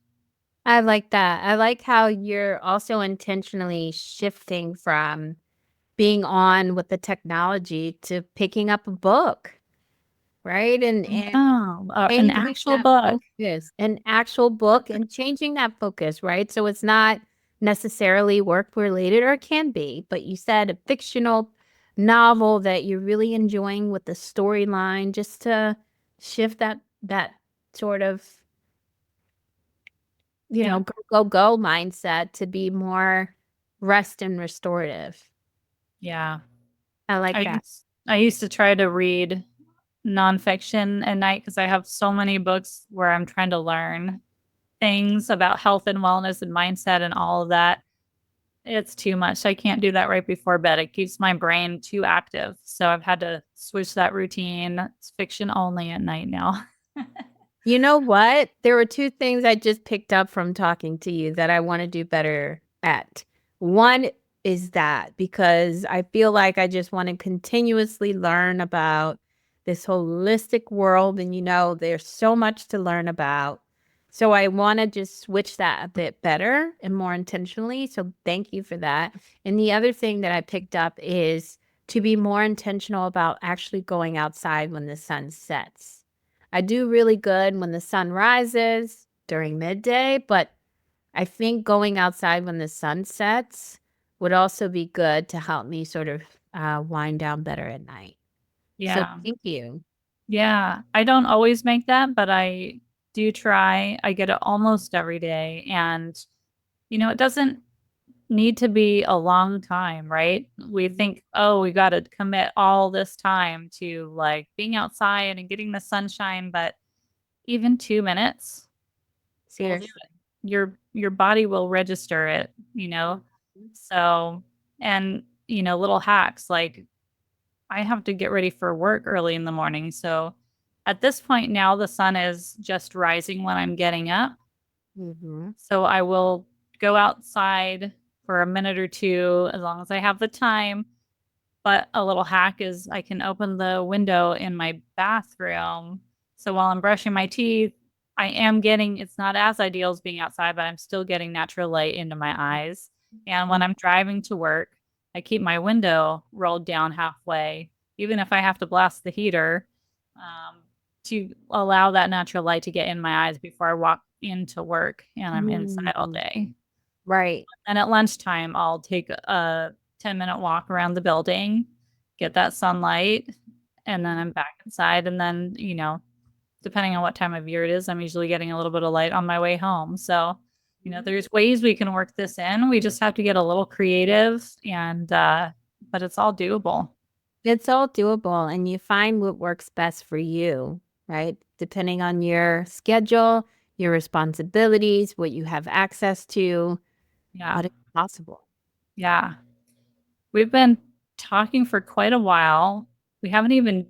I like that. I like how you're also intentionally shifting from being on with the technology to picking up a book, right? And Yeah, an changing actual that book. focus, an actual book, and changing that focus, right? So it's not necessarily work related, or it can be, but you said a fictional novel that you're really enjoying with the storyline, just to shift that sort of, Yeah. go mindset to be more rest and restorative. Yeah. I like I that. used I used to try to read nonfiction at night because I have so many books where I'm trying to learn things about health and wellness and mindset and all of that. It's too much. I can't do that right before bed. It keeps my brain too active. So I've had to switch that routine. It's fiction only at night now. You know what? There were two things I just picked up from talking to you that I want to do better at. One is that because I feel like I just want to continuously learn about this holistic world, and there's so much to learn about. So I want to just switch that a bit better and more intentionally. So thank you for that. And the other thing that I picked up is to be more intentional about actually going outside when the sun sets. I do really good when the sun rises during midday, but I think going outside when the sun sets would also be good to help me sort of wind down better at night. So Yeah. thank you. Yeah. I don't always make that, but I do try. I get it almost every day. And, it doesn't need to be a long time, right? We think, oh, we got to commit all this time to like being outside and getting the sunshine, but even 2 minutes will do Seriously. it. Your body will register it, So, and little hacks like I have to get ready for work early in the morning, so At this point now, the sun is just rising when I'm getting up. Mm-hmm. So I will go outside for a minute or two as long as I have the time. But a little hack is I can open the window in my bathroom. So while I'm brushing my teeth, I am getting, it's not as ideal as being outside, but I'm still getting natural light into my eyes. And when I'm driving to work, I keep my window rolled down halfway, even if I have to blast the heater, to allow that natural light to get in my eyes before I walk into work and I'm inside all Mm-hmm. day. Right. And at lunchtime, I'll take a 10-minute walk around the building, get that sunlight, and then I'm back inside. And then, depending on what time of year it is, I'm usually getting a little bit of light on my way home. So, there's ways we can work this in. We just have to get a little creative but it's all doable. It's all doable, and you find what works best for you, right? Depending on your schedule, your responsibilities, what you have access to, Yeah. what is possible. Yeah. We've been talking for quite a while. We haven't even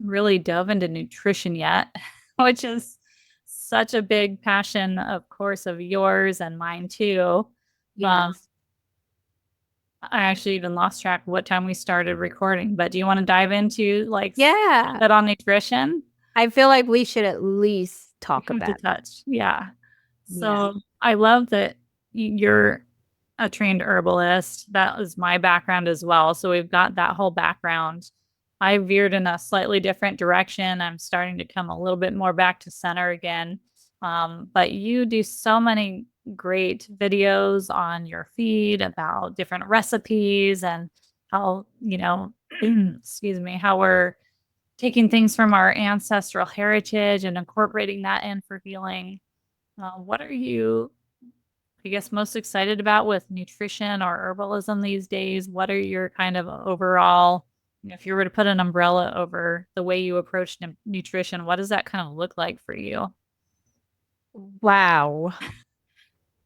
really dove into nutrition yet, which is such a big passion, of course, of yours and mine too. Um, Yes. I actually even lost track of what time we started recording, but do you want to dive into like a little Yeah. bit on nutrition? I feel like we should at least We talk have to about it. touch. Yeah. Yeah. So I love that you're a trained herbalist. That is my background as well. So we've got that whole background. I veered in a slightly different direction. I'm starting to come a little bit more back to center again. But you do so many great videos on your feed about different recipes and how, excuse me, how we're taking things from our ancestral heritage and incorporating that in for healing. What are you, I guess, most excited about with nutrition or herbalism these days? What are your kind of overall, if you were to put an umbrella over the way you approach nutrition, what does that kind of look like for you? Wow.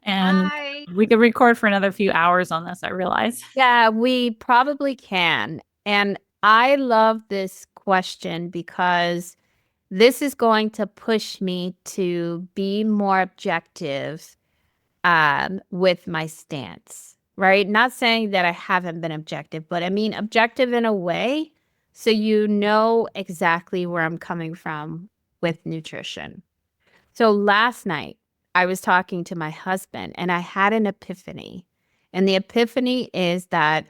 And I we could record for another few hours on this, I realize. Yeah, we probably can. And I love this question because this is going to push me to be more objective with my stance, right? Not saying that I haven't been objective, but I mean objective in a way so you know exactly where I'm coming from with nutrition. So last night, I was talking to my husband and I had an epiphany. And the epiphany is that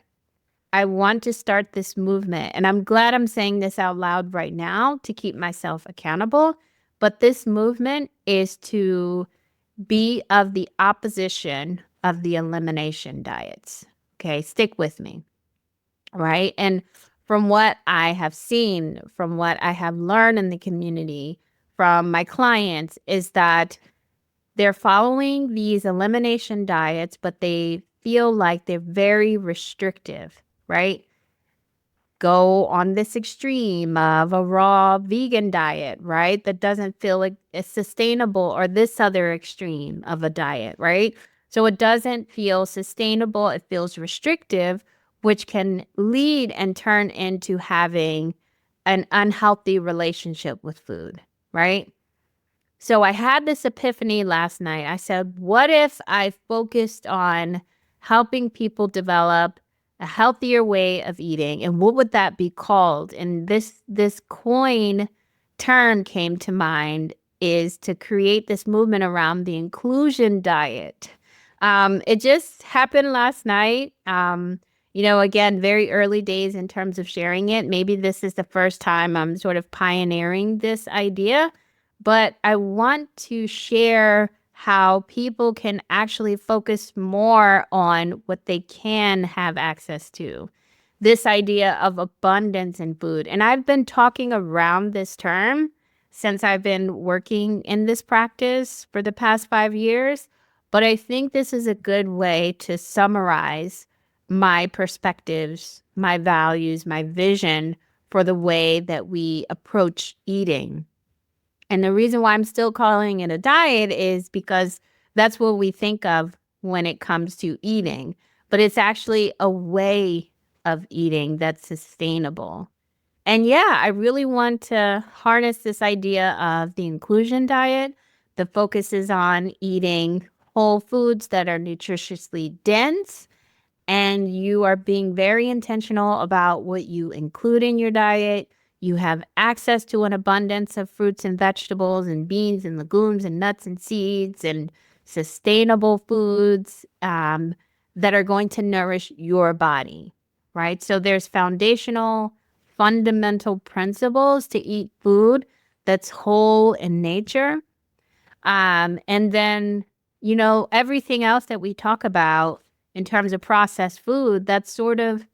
I want to start this movement. And I'm glad I'm saying this out loud right now to keep myself accountable. But this movement is to be of the opposition of the elimination diets. Okay, stick with me. Right. And from what I have seen, from what I have learned in the community, from my clients, is that they're following these elimination diets, but they feel like they're very restrictive, right? Go on this extreme of a raw vegan diet, right? That doesn't feel like it's sustainable, or this other extreme of a diet, right? So it doesn't feel sustainable. It feels restrictive, which can lead and turn into having an unhealthy relationship with food, right? So I had this epiphany last night. I said, what if I focused on helping people develop a healthier way of eating? And what would that be called? And this coin term came to mind, is to create this movement around the inclusion diet. It just happened last night. Again, very early days in terms of sharing it. Maybe this is the first time I'm sort of pioneering this idea, but I want to share how people can actually focus more on what they can have access to. This idea of abundance in food. And I've been talking around this term since I've been working in this practice for the past 5 years. But I think this is a good way to summarize my perspectives, my values, my vision for the way that we approach eating. And the reason why I'm still calling it a diet is because that's what we think of when it comes to eating. But it's actually a way of eating that's sustainable. And yeah, I really want to harness this idea of the inclusion diet. The focus is on eating whole foods that are nutritiously dense, and you are being very intentional about what you include in your diet. You have access to an abundance of fruits and vegetables and beans and legumes and nuts and seeds and sustainable foods that are going to nourish your body, right? So there's foundational, fundamental principles to eat food that's whole in nature. And then, everything else that we talk about in terms of processed food, that's sort of,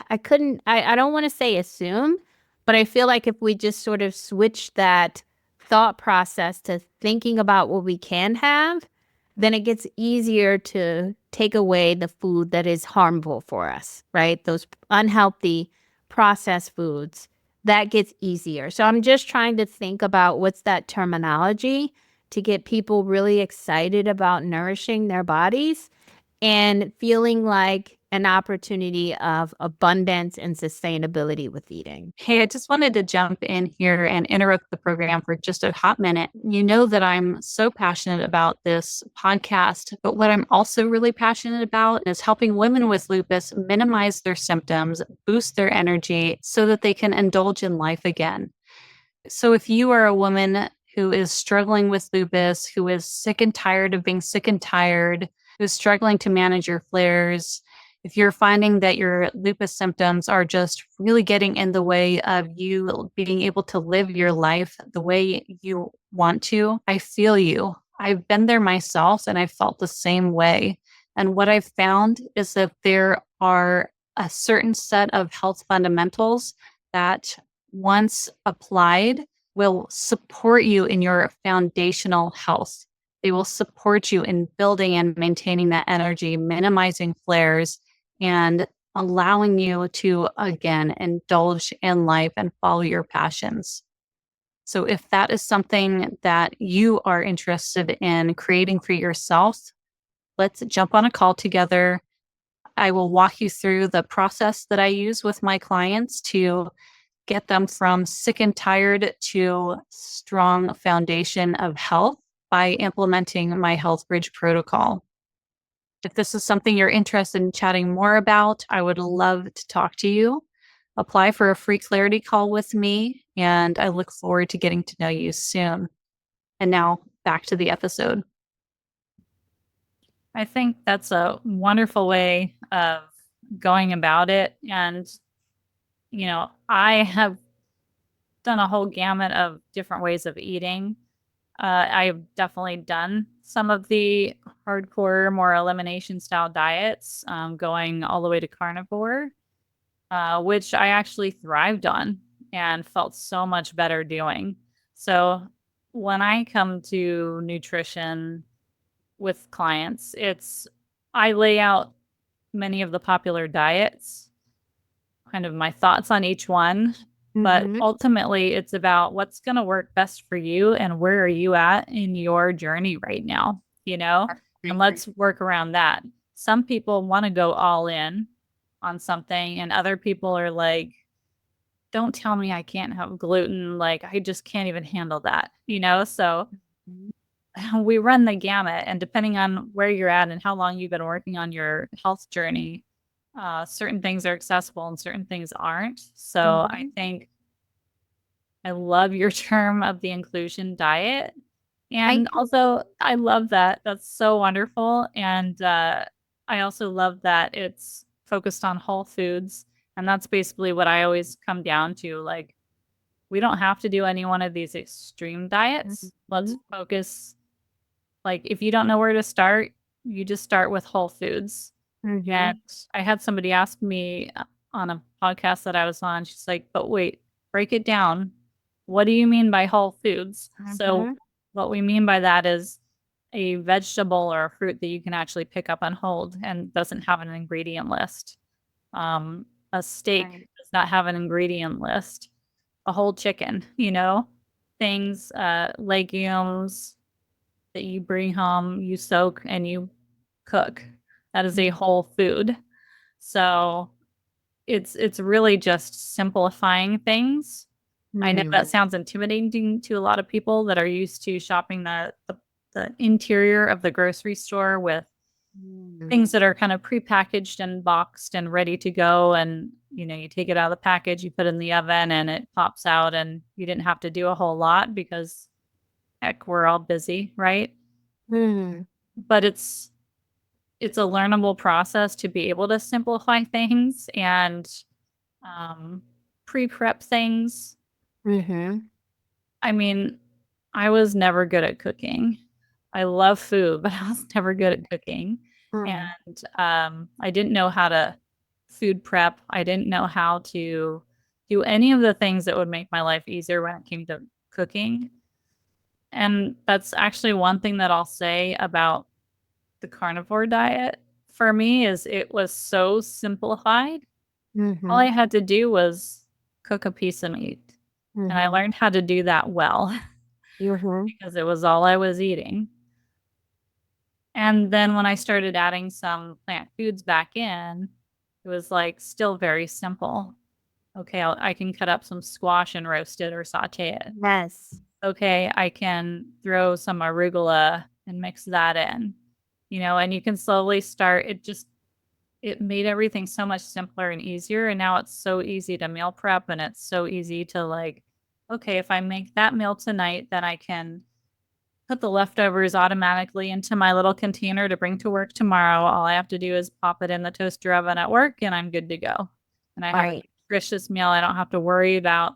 I don't want to say assume, but I feel like if we just sort of switch that thought process to thinking about what we can have, then it gets easier to take away the food that is harmful for us, right? Those unhealthy processed foods, that gets easier. So I'm just trying to think about what's that terminology to get people really excited about nourishing their bodies and feeling like an opportunity of abundance and sustainability with eating. Hey, I just wanted to jump in here and interrupt the program for just a hot minute. You know that I'm so passionate about this podcast, but what I'm also really passionate about is helping women with lupus minimize their symptoms, boost their energy so that they can indulge in life again. So if you are a woman who is struggling with lupus, who is sick and tired of being sick and tired, who's struggling to manage your flares, if you're finding that your lupus symptoms are just really getting in the way of you being able to live your life the way you want to, I feel you. I've been there myself and I felt the same way. And what I've found is that there are a certain set of health fundamentals that once applied will support you in your foundational health. They will support you in building and maintaining that energy, minimizing flares, and allowing you to, again, indulge in life and follow your passions. So, if that is something that you are interested in creating for yourself, let's jump on a call together. I will walk you through the process that I use with my clients to get them from sick and tired to strong foundation of health by implementing my Health Bridge protocol. If this is something you're interested in chatting more about, I would love to talk to you. Apply for a free clarity call with me, and I look forward to getting to know you soon. And now back to the episode. I think that's a wonderful way of going about it. And, I have done a whole gamut of different ways of eating. I've definitely done some of the hardcore, more elimination style diets, going all the way to carnivore, which I actually thrived on and felt so much better doing. So when I come to nutrition with clients, I lay out many of the popular diets, kind of my thoughts on each one. But ultimately, it's about what's going to work best for you and where are you at in your journey right now, and let's work around that. Some people want to go all in on something, and other people are like, don't tell me I can't have gluten. Like, I just can't even handle that, So we run the gamut, and depending on where you're at and how long you've been working on your health journey, certain things are accessible and certain things aren't. So I think I love your term of the inclusion diet. And also, I love that. That's so wonderful. And I also love that it's focused on whole foods. And that's basically what I always come down to. Like, we don't have to do any one of these extreme diets. Let's focus. Like, if you don't know where to start, you just start with whole foods. And I had somebody ask me on a podcast that I was on, she's like, but wait, break it down. What do you mean by whole foods? So, what we mean by that is a vegetable or a fruit that you can actually pick up and hold and doesn't have an ingredient list. A steak does not have an ingredient list. A whole chicken, things, legumes that you bring home, you soak and you cook. That is a whole food. So it's really just simplifying things. I know Mhm. that sounds intimidating to a lot of people that are used to shopping the interior of the grocery store with Mm. things that are kind of prepackaged and boxed and ready to go. And, you take it out of the package, you put it in the oven and it pops out and you didn't have to do a whole lot because heck, we're all busy, right? Mhm. But it's a learnable process to be able to simplify things and um, pre-prep things. Mhm. I mean, I was never good at cooking. I love food, but I was never good at cooking. Mm. And I didn't know how to food prep. I didn't know how to do any of the things that would make my life easier when it came to cooking. And that's actually one thing that I'll say about the carnivore diet for me is it was so simplified. All I Mhm. had to do was cook a piece of meat. And I Mhm. learned how to do that well Mhm. because it was all I was eating. And then when I started adding some plant foods back in, it was like still very simple. Okay, I can cut up some squash and roast it or saute it. Yes. Okay, I can throw some arugula and mix that in, and you can slowly start. It made everything so much simpler and easier. And now it's so easy to meal prep and it's so easy to like, okay, if I make that meal tonight, then I can put the leftovers automatically into my little container to bring to work tomorrow. All I have to do is pop it in the toaster oven at work and I'm good to go. And I have a Right. nutritious meal. I don't have to worry about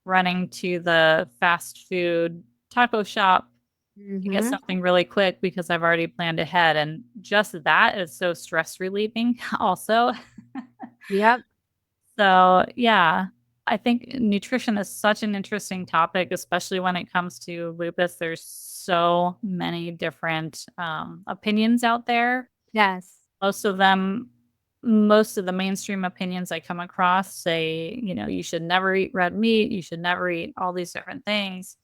running to the fast food taco shop to get Mhm. something really quick because I've already planned ahead. And just that is so stress relieving, also. Yep. So, yeah, I think nutrition is such an interesting topic, especially when it comes to lupus. There's so many different opinions out there. Yes. Most of them, most of the mainstream opinions I come across say, you should never eat red meat, you should never eat all these different things.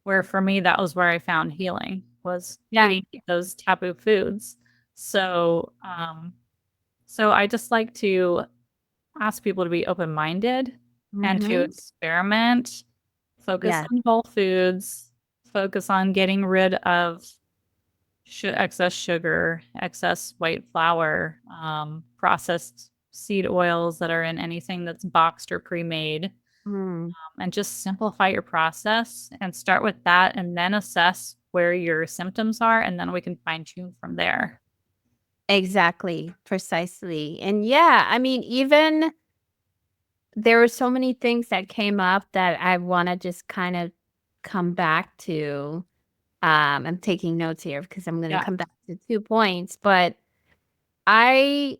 Where for me, that was where I found healing was Yeah. eating those taboo foods. So I just like to ask people to be open minded and to Mhm. experiment, focus Yes. on whole foods, focus on getting rid of excess sugar, excess white flour, processed seed oils that are in anything that's boxed or pre made, Mm. and just simplify your process and start with that and then assess where your symptoms are. And then we can fine tune from there. Exactly. Precisely. And yeah, I mean, even there were so many things that came up that I want to just kind of come back to. I'm taking notes here because I'm going to Yeah. come back to 2 points, but I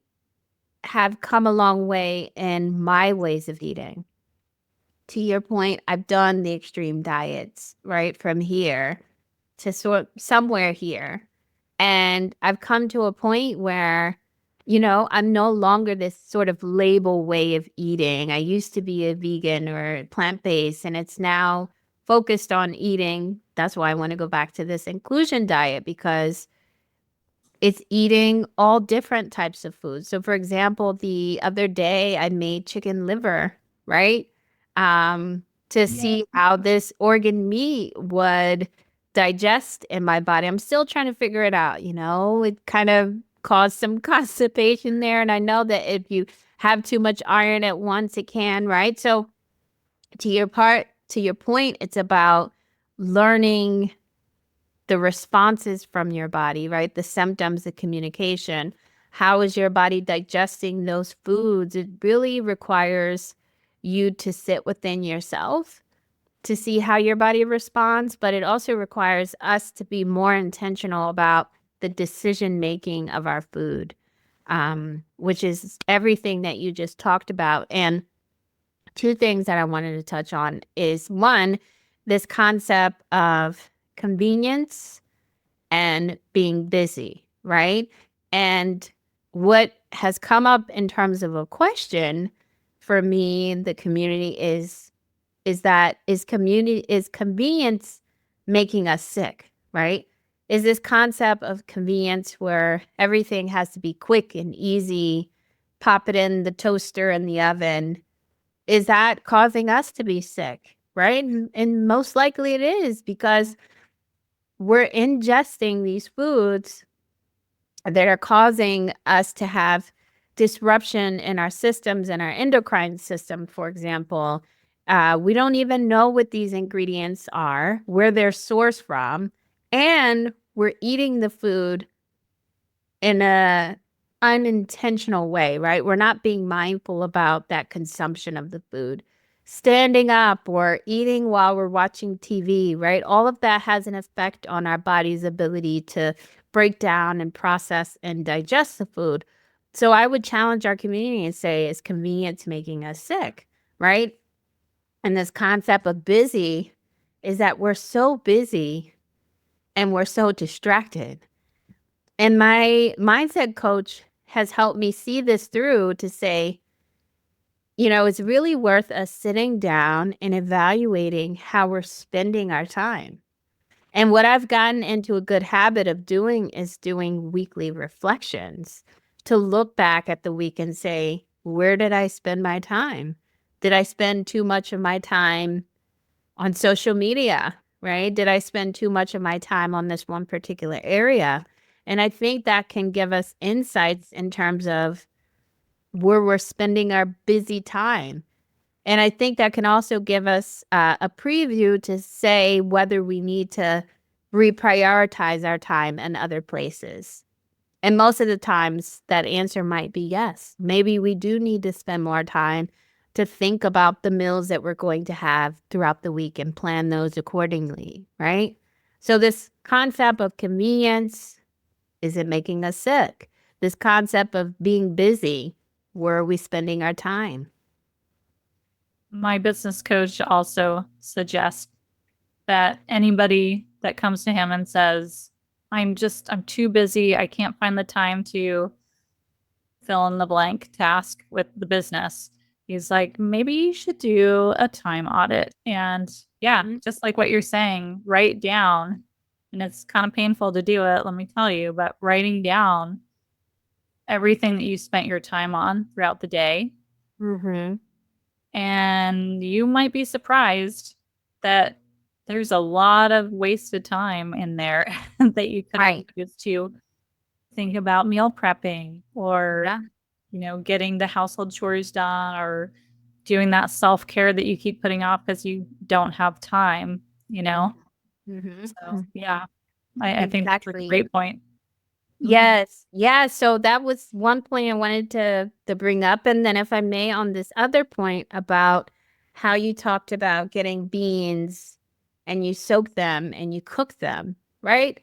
have come a long way in my ways of eating. To your point, I've done the extreme diets, right? From here to somewhere here. And I've come to a point where, I'm no longer this sort of label way of eating. I used to be a vegan or plant-based, and it's now focused on eating. That's why I want to go back to this inclusion diet because it's eating all different types of food. So, for example, the other day I made chicken liver, right? To Yeah. see how this organ meat would digest in my body. I'm still trying to figure it out, It kind of caused some constipation there. And I know that if you have too much iron at once, it can, right? So, to your point, it's about learning the responses from your body, right? The symptoms, the communication. How is your body digesting those foods? It really requires you to sit within yourself to see how your body responds, but it also requires us to be more intentional about the decision making of our food, which is everything that you just talked about. And two things that I wanted to touch on is one, this concept of convenience and being busy, right? And what has come up in terms of a question for me in the community is convenience making us sick, right? Is this concept of convenience where everything has to be quick and easy, pop it in the toaster in the oven, is that causing us to be sick, right? And most likely it is, because we're ingesting these foods that are causing us to have disruption in our systems and our endocrine system, for example. We don't even know what these ingredients are, where they're sourced from, and we're eating the food in a unintentional way, right? We're not being mindful about that consumption of the food. Standing up or eating while we're watching TV, right? All of that has an effect on our body's ability to break down and process and digest the food. So I would challenge our community and say, is convenience making us sick, right? And this concept of busy is that we're so busy and we're so distracted. And my mindset coach has helped me see this through to say, it's really worth us sitting down and evaluating how we're spending our time. And what I've gotten into a good habit of doing is doing weekly reflections to look back at the week and say, where did I spend my time? Did I spend too much of my time on social media, right? Did I spend too much of my time on this one particular area? And I think that can give us insights in terms of where we're spending our busy time. And I think that can also give us a preview to say whether we need to reprioritize our time in other places. And most of the times that answer might be yes. Maybe we do need to spend more time to think about the meals that we're going to have throughout the week and plan those accordingly, right? So this concept of convenience, is it making us sick? This concept of being busy, where are we spending our time? My business coach also suggests that anybody that comes to him and says, I'm too busy, I can't find the time to fill in the blank task with the business. He's like, maybe you should do a time audit. And yeah, just like what you're saying, write down. And it's kind of painful to do it, let me tell you, but writing down everything that you spent your time on throughout the day. Mm-hmm. And you might be surprised that there's a lot of wasted time in there that you could have used to think about meal prepping or, getting the household chores done or doing that self-care that you keep putting off because you don't have time, Mm-hmm. So, yeah, I think that's a great point. Yes. Yeah. So that was one point I wanted to bring up. And then if I may, on this other point about how you talked about getting beans and you soak them and you cook them, right?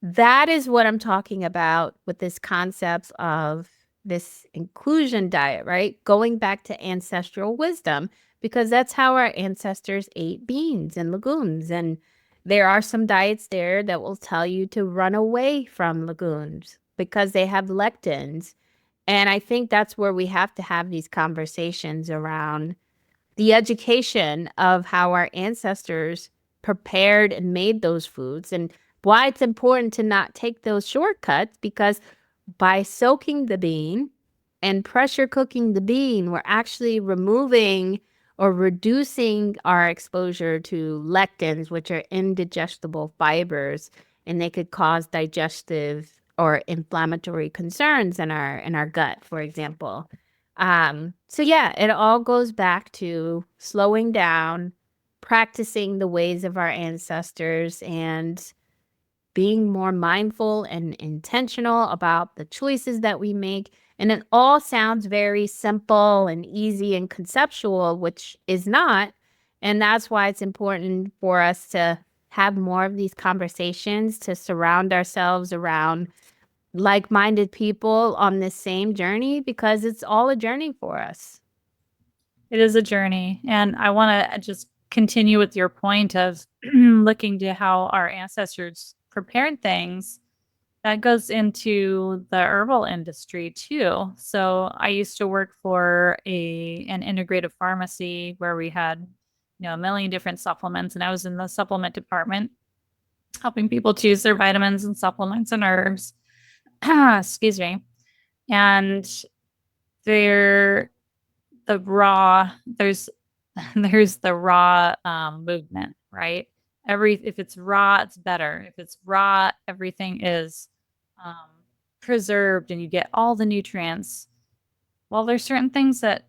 That is what I'm talking about with this concept of this inclusion diet, right? Going back to ancestral wisdom, because that's how our ancestors ate beans and legumes. And there are some diets there that will tell you to run away from legumes because they have lectins. And I think that's where we have to have these conversations around the education of how our ancestors prepared and made those foods and why it's important to not take those shortcuts, because by soaking the bean and pressure cooking the bean, we're actually removing or reducing our exposure to lectins, which are indigestible fibers, and they could cause digestive or inflammatory concerns in our gut, for example. So yeah, it all goes back to slowing down, practicing the ways of our ancestors, and being more mindful and intentional about the choices that we make. And it all sounds very simple and easy and conceptual, which is not. And that's why it's important for us to have more of these conversations, to surround ourselves around like-minded people on this same journey, because it's all a journey for us. It is a journey. And I want to just continue with your point of looking to how our ancestors prepared things. That goes into the herbal industry too. So I used to work for an integrative pharmacy where we had, a million different supplements, and I was in the supplement department helping people choose their vitamins and supplements and herbs. Excuse me. And they're the raw, there's the raw movement, right? If it's raw, it's better. If it's raw, everything is um, preserved and you get all the nutrients. Well, there's certain things that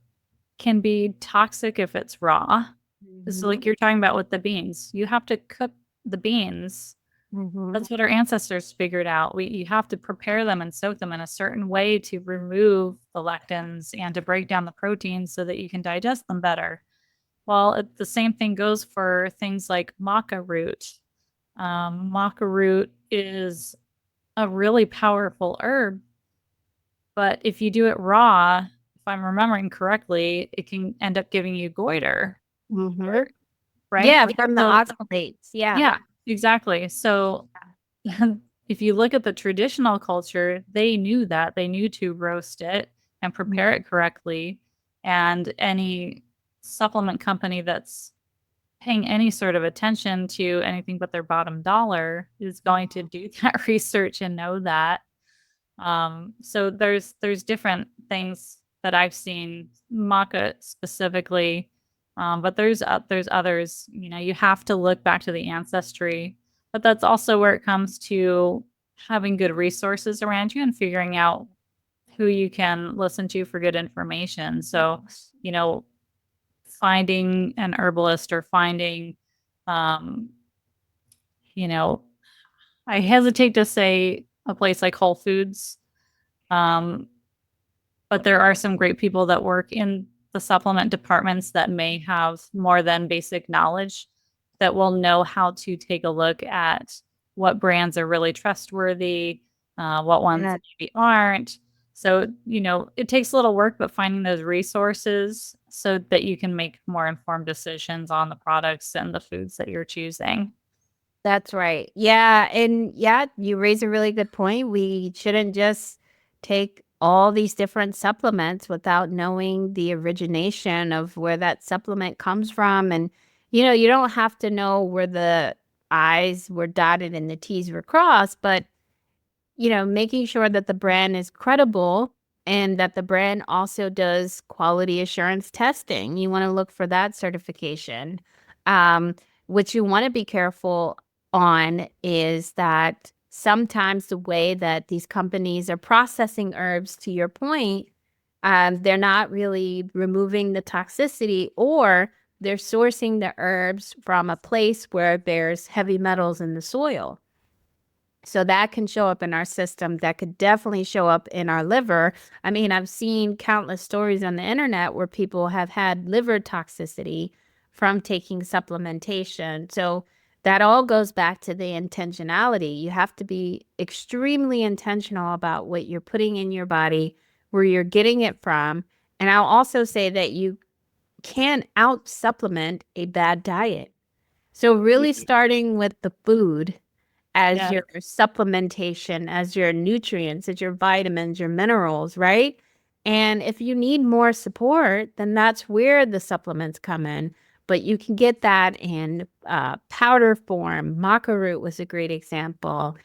can be toxic if it's raw. So, Mm-hmm. like you're talking about with the beans, you have to cook the beans. Mm-hmm. That's what our ancestors figured out. You have to prepare them and soak them in a certain way to remove the lectins and to break down the proteins so that you can digest them better. Well, the same thing goes for things like maca root. Maca root is a really powerful herb, but if you do it raw, if I'm remembering correctly, it can end up giving you goiter, Mm-hmm. right? Yeah, Like, from the so, oxalates. Yeah. yeah, exactly. So if you look at the traditional culture, they knew that. They knew to roast it and prepare it correctly. And any supplement company that's paying any sort of attention to anything but their bottom dollar is going to do that research and know that. So there's different things that I've seen, maca specifically, but there's others. You know, you have to look back to the ancestry, but that's also where it comes to having good resources around you and figuring out who you can listen to for good information. So, you know, finding an herbalist or finding, um, you know, I hesitate to say a place like Whole Foods. Um, but there are some great people that work in the supplement departments that may have more than basic knowledge that will know how to take a look at what brands are really trustworthy, what ones Yeah, maybe aren't. So, you know, it takes a little work, but finding those resources so that you can make more informed decisions on the products and the foods that you're choosing. that's right. Yeah. And yeah, you raise a really good point. We shouldn't just take all these different supplements without knowing the origination of where that supplement comes from. And, you don't have to know where the I's were dotted and the T's were crossed, but making sure that the brand is credible and that the brand also does quality assurance testing. You want to look for that certification. Um, what you want to be careful on is that sometimes the way that these companies are processing herbs, to your point, they're not really removing the toxicity, or they're sourcing the herbs from a place where there's heavy metals in the soil. So that can show up in our system. That could definitely show up in our liver. I mean, I've seen countless stories on the internet where people have had liver toxicity from taking supplementation. So that all goes back to the intentionality. You have to be extremely intentional about what you're putting in your body, where you're getting it from. And I'll also say that you can out supplement a bad diet. So really starting with the food as Yeah. your supplementation, as your nutrients, as your vitamins, your minerals, right? And if you need more support, then that's where the supplements come in. But you can get that in powder form. Maca root was a great example.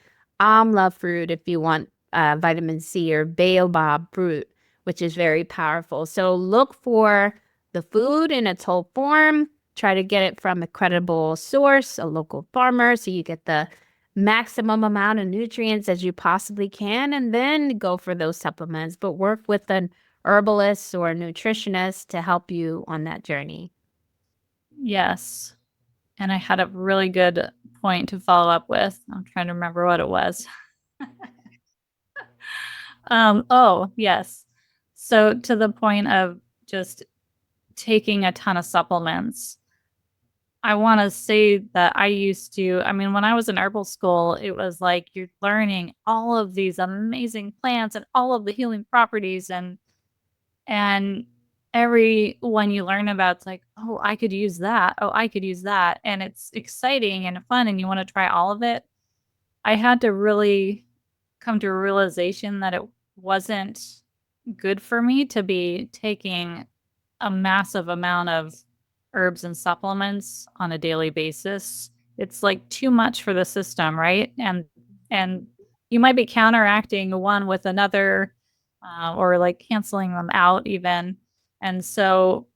Amla fruit, if you want vitamin C, or baobab fruit, which is very powerful. So look for the food in its whole form. Try to get it from a credible source, a local farmer, so you get the maximum amount of nutrients as you possibly can, and then go for those supplements. But work with an herbalist or a nutritionist to help you on that journey. Yes. And I had a really good point to follow up with. I'm trying to remember what it was. Oh, yes. So to the point of just taking a ton of supplements, I want to say that I used to, I mean, when I was in herbal school, it was like you're learning all of these amazing plants and all of the healing properties and every one you learn about, it's like, oh, I could use that. Oh, I could use that. And it's exciting and fun and you want to try all of it. I had to really come to a realization that it wasn't good for me to be taking a massive amount of herbs and supplements on a daily basis. It's like too much for the system, right? And you might be counteracting one with another, or like canceling them out even. And so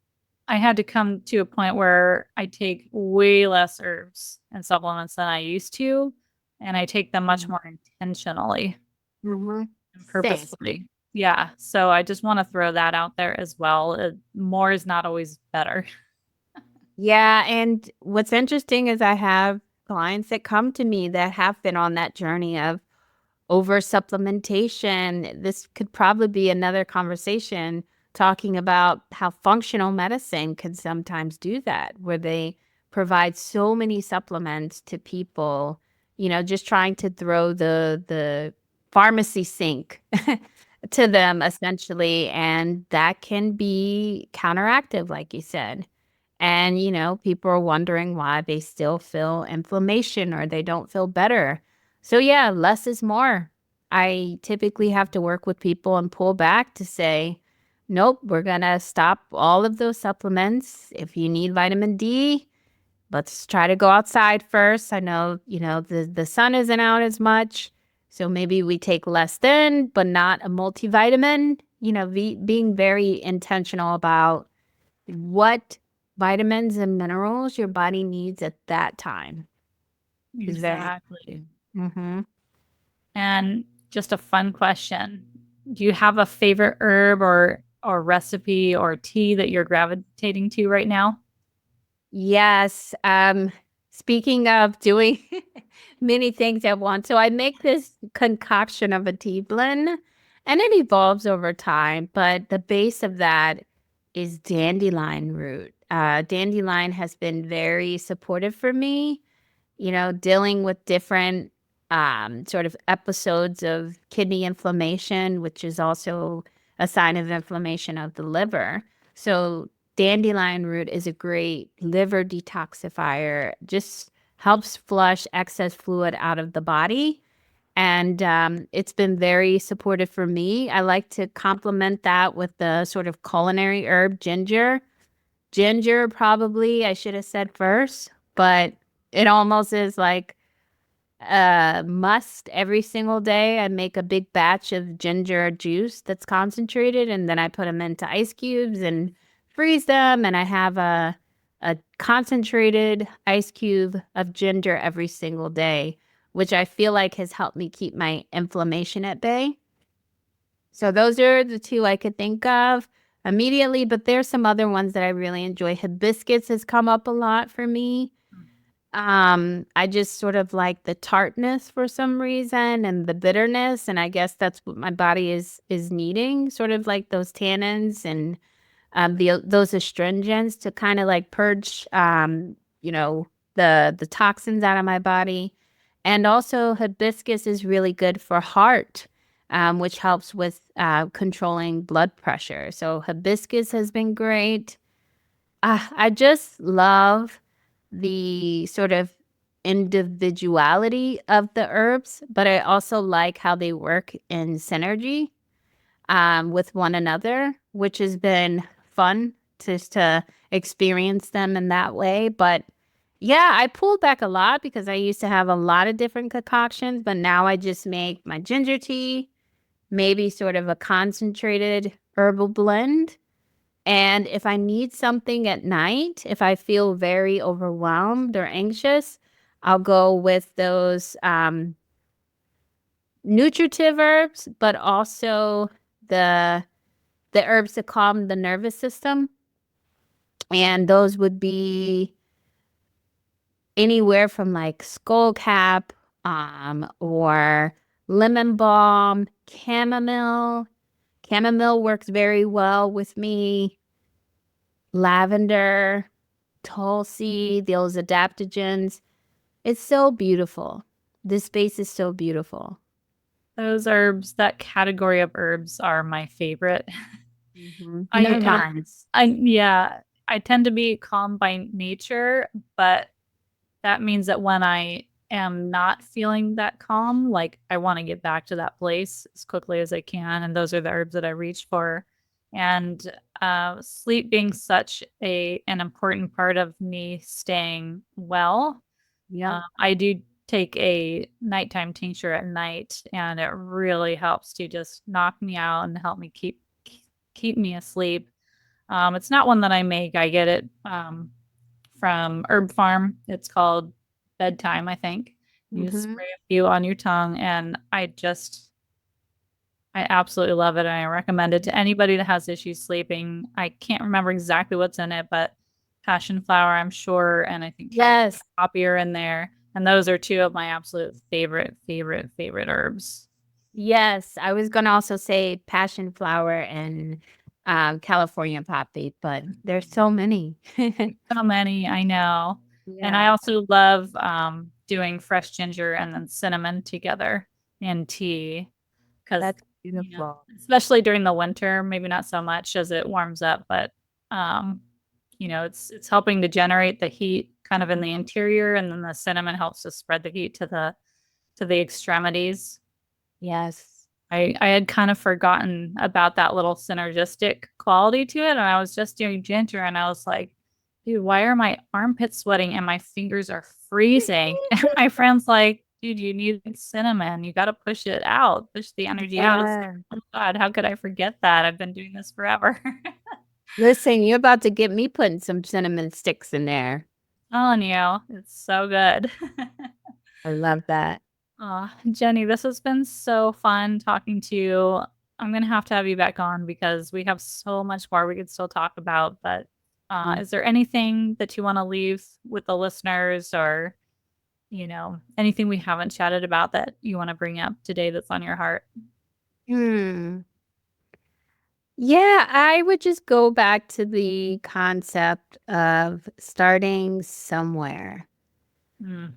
I had to come to a point where I take way less herbs and supplements than I used to, and I take them much more intentionally Mm-hmm. and Same. purposefully. Yeah. So I just want to throw that out there as well. More is not always better. Yeah, and what's interesting is I have clients that come to me that have been on that journey of over supplementation. This could probably be another conversation talking about how functional medicine can sometimes do that, where they provide so many supplements to people, just trying to throw the pharmacy sink to them essentially, and that can be counteractive, like you said. And, people are wondering why they still feel inflammation or they don't feel better. So, yeah, less is more. I typically have to work with people and pull back to say, nope, we're going to stop all of those supplements. If you need vitamin D, let's try to go outside first. I know, the sun isn't out as much. So maybe we take less then, but not a multivitamin, being very intentional about what vitamins and minerals your body needs at that time is very Exactly. mm-hmm. And just a fun question. Do you have a favorite herb or recipe or tea that you're gravitating to right now? Yes. Speaking of doing many things at once, so I make this concoction of a tea blend and it evolves over time, but the base of that is dandelion root. Dandelion has been very supportive for me, dealing with different sort of episodes of kidney inflammation, which is also a sign of inflammation of the liver. So dandelion root is a great liver detoxifier, just helps flush excess fluid out of the body. And it's been very supportive for me. I like to complement that with the sort of culinary herb ginger. Ginger, probably, I should have said first, but it almost is like a must every single day. I make a big batch of ginger juice that's concentrated, and then I put them into ice cubes and freeze them. And I have a concentrated ice cube of ginger every single day, which I feel like has helped me keep my inflammation at bay. So those are the two I could think of immediately, but there's some other ones that I really enjoy. Hibiscus has come up a lot for me. I just sort of like the tartness for some reason and the bitterness, and I guess that's what my body is needing, sort of like those tannins and those astringents to kind of like purge the toxins out of my body. And also hibiscus is really good for heart, which helps with controlling blood pressure. So hibiscus has been great. I just love the sort of individuality of the herbs, but I also like how they work in synergy with one another, which has been fun just to experience them in that way. But yeah, I pulled back a lot because I used to have a lot of different concoctions, but now I just make my ginger tea, maybe sort of a concentrated herbal blend. And if I need something at night, if I feel very overwhelmed or anxious, I'll go with those nutritive herbs, but also the the herbs that calm the nervous system. And those would be anywhere from like skullcap, or lemon balm, chamomile. Chamomile works very well with me. Lavender, tulsi, those adaptogens. It's so beautiful. This space is so beautiful. Those herbs, that category of herbs are my favorite. I They're am, mine. yeah, I tend to be calm by nature, but that means that when I am not feeling that calm, like I want to get back to that place as quickly as I can. And those are the herbs that I reach for. And sleep being such an important part of me staying well, Yep. I do take a nighttime tincture at night, and it really helps to just knock me out and help me keep me asleep. It's not one that I make. I get it from Herb Farm. It's called Bedtime, I think. You Mm-hmm. spray a few on your tongue, and I absolutely love it. And I recommend it to anybody that has issues sleeping. I can't remember exactly what's in it, but passion flower, I'm sure, and I think Yes. poppy are in there. And those are two of my absolute favorite herbs. Yes. I was going to also say passion flower and California poppy, but there's so many. So many, I know. And I Yeah. also love doing fresh ginger and then cinnamon together in tea because, That's beautiful. especially during the winter, maybe not so much as it warms up, but um, it's helping to generate the heat kind of in the interior, and then the cinnamon helps to spread the heat to the extremities. Yes. I had kind of forgotten about that little synergistic quality to it. And I was just doing ginger and I was like, dude, why are my armpits sweating and my fingers are freezing? And my friend's like, dude, you need cinnamon. You got to push it out, push the energy out. I was like, Yeah. oh God, how could I forget that? I've been doing this forever. Listen, you're about to get me putting some cinnamon sticks in there. Telling you, it's so good. I love that. Jenny, this has been so fun talking to you. I'm gonna have to have you back on because we have so much more we could still talk about. But Mm. is there anything that you want to leave with the listeners, or anything we haven't chatted about that you want to bring up today that's on your heart? Hmm. Yeah, I would just go back to the concept of starting somewhere. Mm,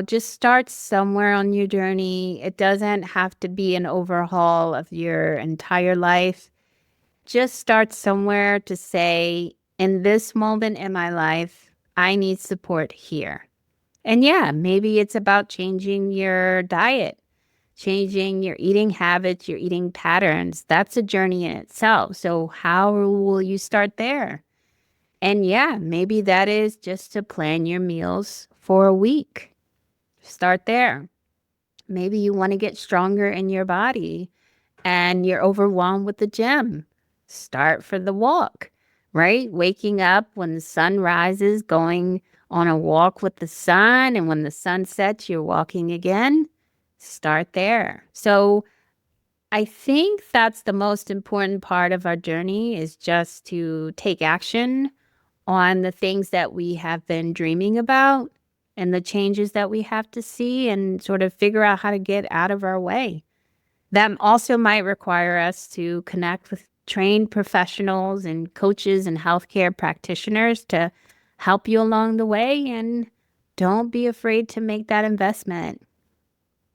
Just start somewhere on your journey. It doesn't have to be an overhaul of your entire life. Just start somewhere to say, in this moment in my life, I need support here. And yeah, maybe it's about changing your diet, changing your eating habits, your eating patterns. That's a journey in itself. So, how will you start there? And yeah, maybe that is just to plan your meals for a week. Start there. Maybe you want to get stronger in your body and you're overwhelmed with the gym. Start for the walk, right? Waking up when the sun rises, going on a walk with the sun, and when the sun sets, you're walking again. Start there. So I think that's the most important part of our journey is just to take action on the things that we have been dreaming about and the changes that we have to see and sort of figure out how to get out of our way. That also might require us to connect with trained professionals and coaches and healthcare practitioners to help you along the way. And don't be afraid to make that investment,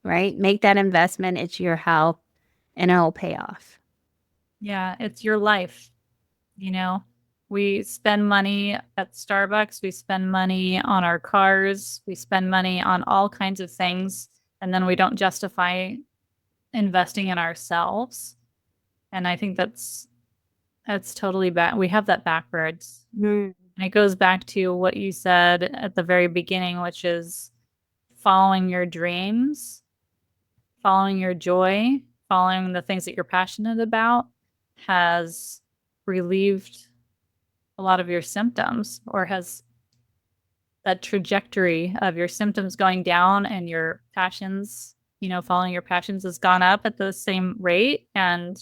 right? Make that investment. It's your health and it'll pay off. yeah, it's your life. You know, we spend money at Starbucks, we spend money on our cars, we spend money on all kinds of things, and then we don't justify investing in ourselves. And I think that's totally bad. We have that backwards. Mm. And it goes back to what you said at the very beginning, which is following your dreams, following your joy, following the things that you're passionate about has relieved a lot of your symptoms, or has that trajectory of your symptoms going down and your passions, following your passions has gone up at the same rate. And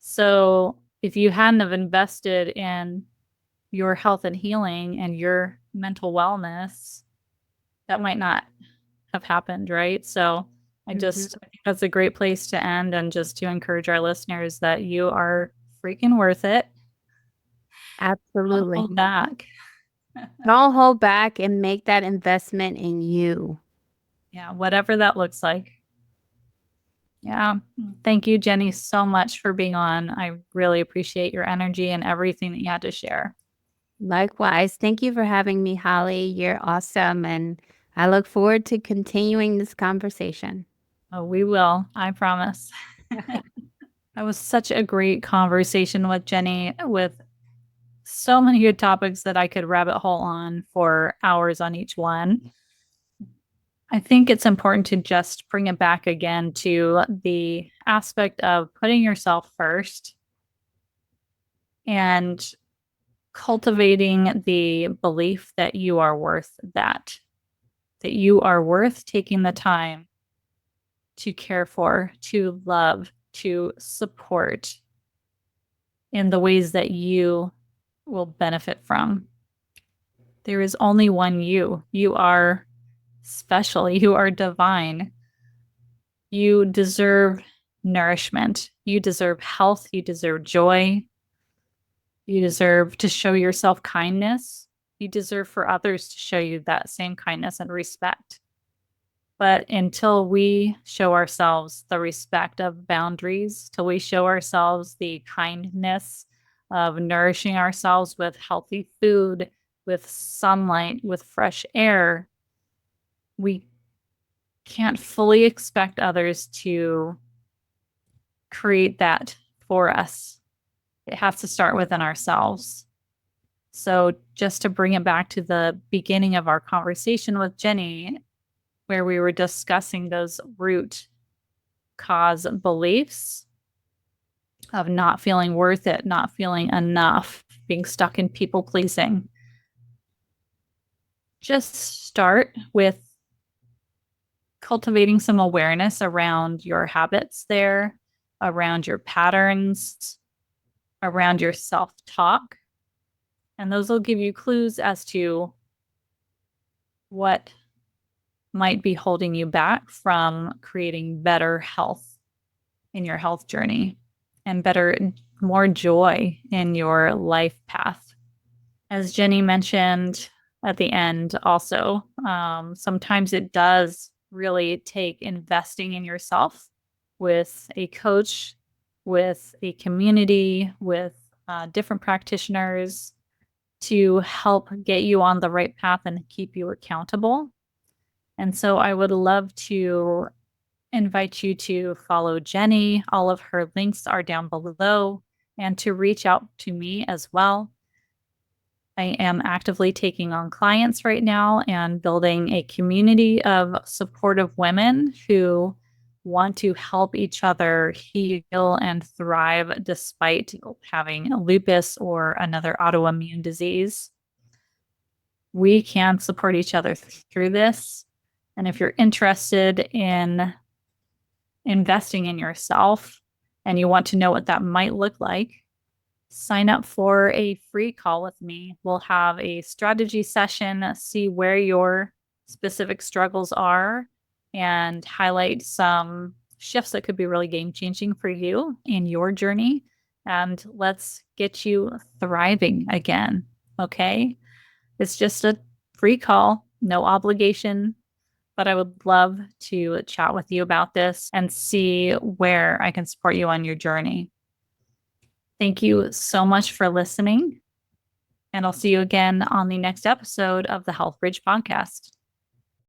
so if you hadn't have invested in your health and healing and your mental wellness, that might not have happened, right? So I think that's a great place to end, and just to encourage our listeners that you are freaking worth it. Don't Absolutely. hold back. Don't hold back and make that investment in you. Yeah, whatever that looks like. Yeah. Thank you, Jenny, so much for being on. I really appreciate your energy and everything that you had to share. Likewise. Thank you for having me, Holly. You're awesome. And I look forward to continuing this conversation. Oh, we will. I promise. That was such a great conversation with Jenny, with so many good topics that I could rabbit hole on for hours on each one. I think it's important to just bring it back again to the aspect of putting yourself first and cultivating the belief that you are worth that you are worth taking the time to care for, to love, to support in the ways that you will benefit from. There is only one you. You are special. You are divine. You deserve nourishment. You deserve health. You deserve joy. You deserve to show yourself kindness. You deserve for others to show you that same kindness and respect. But until we show ourselves the respect of boundaries, till we show ourselves the kindness of nourishing ourselves with healthy food, with sunlight, with fresh air, we can't fully expect others to create that for us. It has to start within ourselves. So, just to bring it back to the beginning of our conversation with Genny, where we were discussing those root cause beliefs of not feeling worth it, not feeling enough, being stuck in people pleasing. Just start with cultivating some awareness around your habits there, around your patterns, around your self-talk. And those will give you clues as to what might be holding you back from creating better health in your health journey and more joy in your life path. As Genny mentioned at the end, also, sometimes it does really take investing in yourself with a coach, with a community, with different practitioners to help get you on the right path and keep you accountable. And so I would love to invite you to follow Genny. All of her links are down below, and to reach out to me as well. I am actively taking on clients right now and building a community of supportive women who want to help each other heal and thrive despite having lupus or another autoimmune disease. We can support each other through this. And if you're interested in investing in yourself and you want to know what that might look like, sign up for a free call with me. We'll have a strategy session, see where your specific struggles are, and highlight some shifts that could be really game-changing for you in your journey. And let's get you thriving again, okay? It's just a free call, no obligation, but I would love to chat with you about this and see where I can support you on your journey. Thank you so much for listening, and I'll see you again on the next episode of the Health Bridge podcast.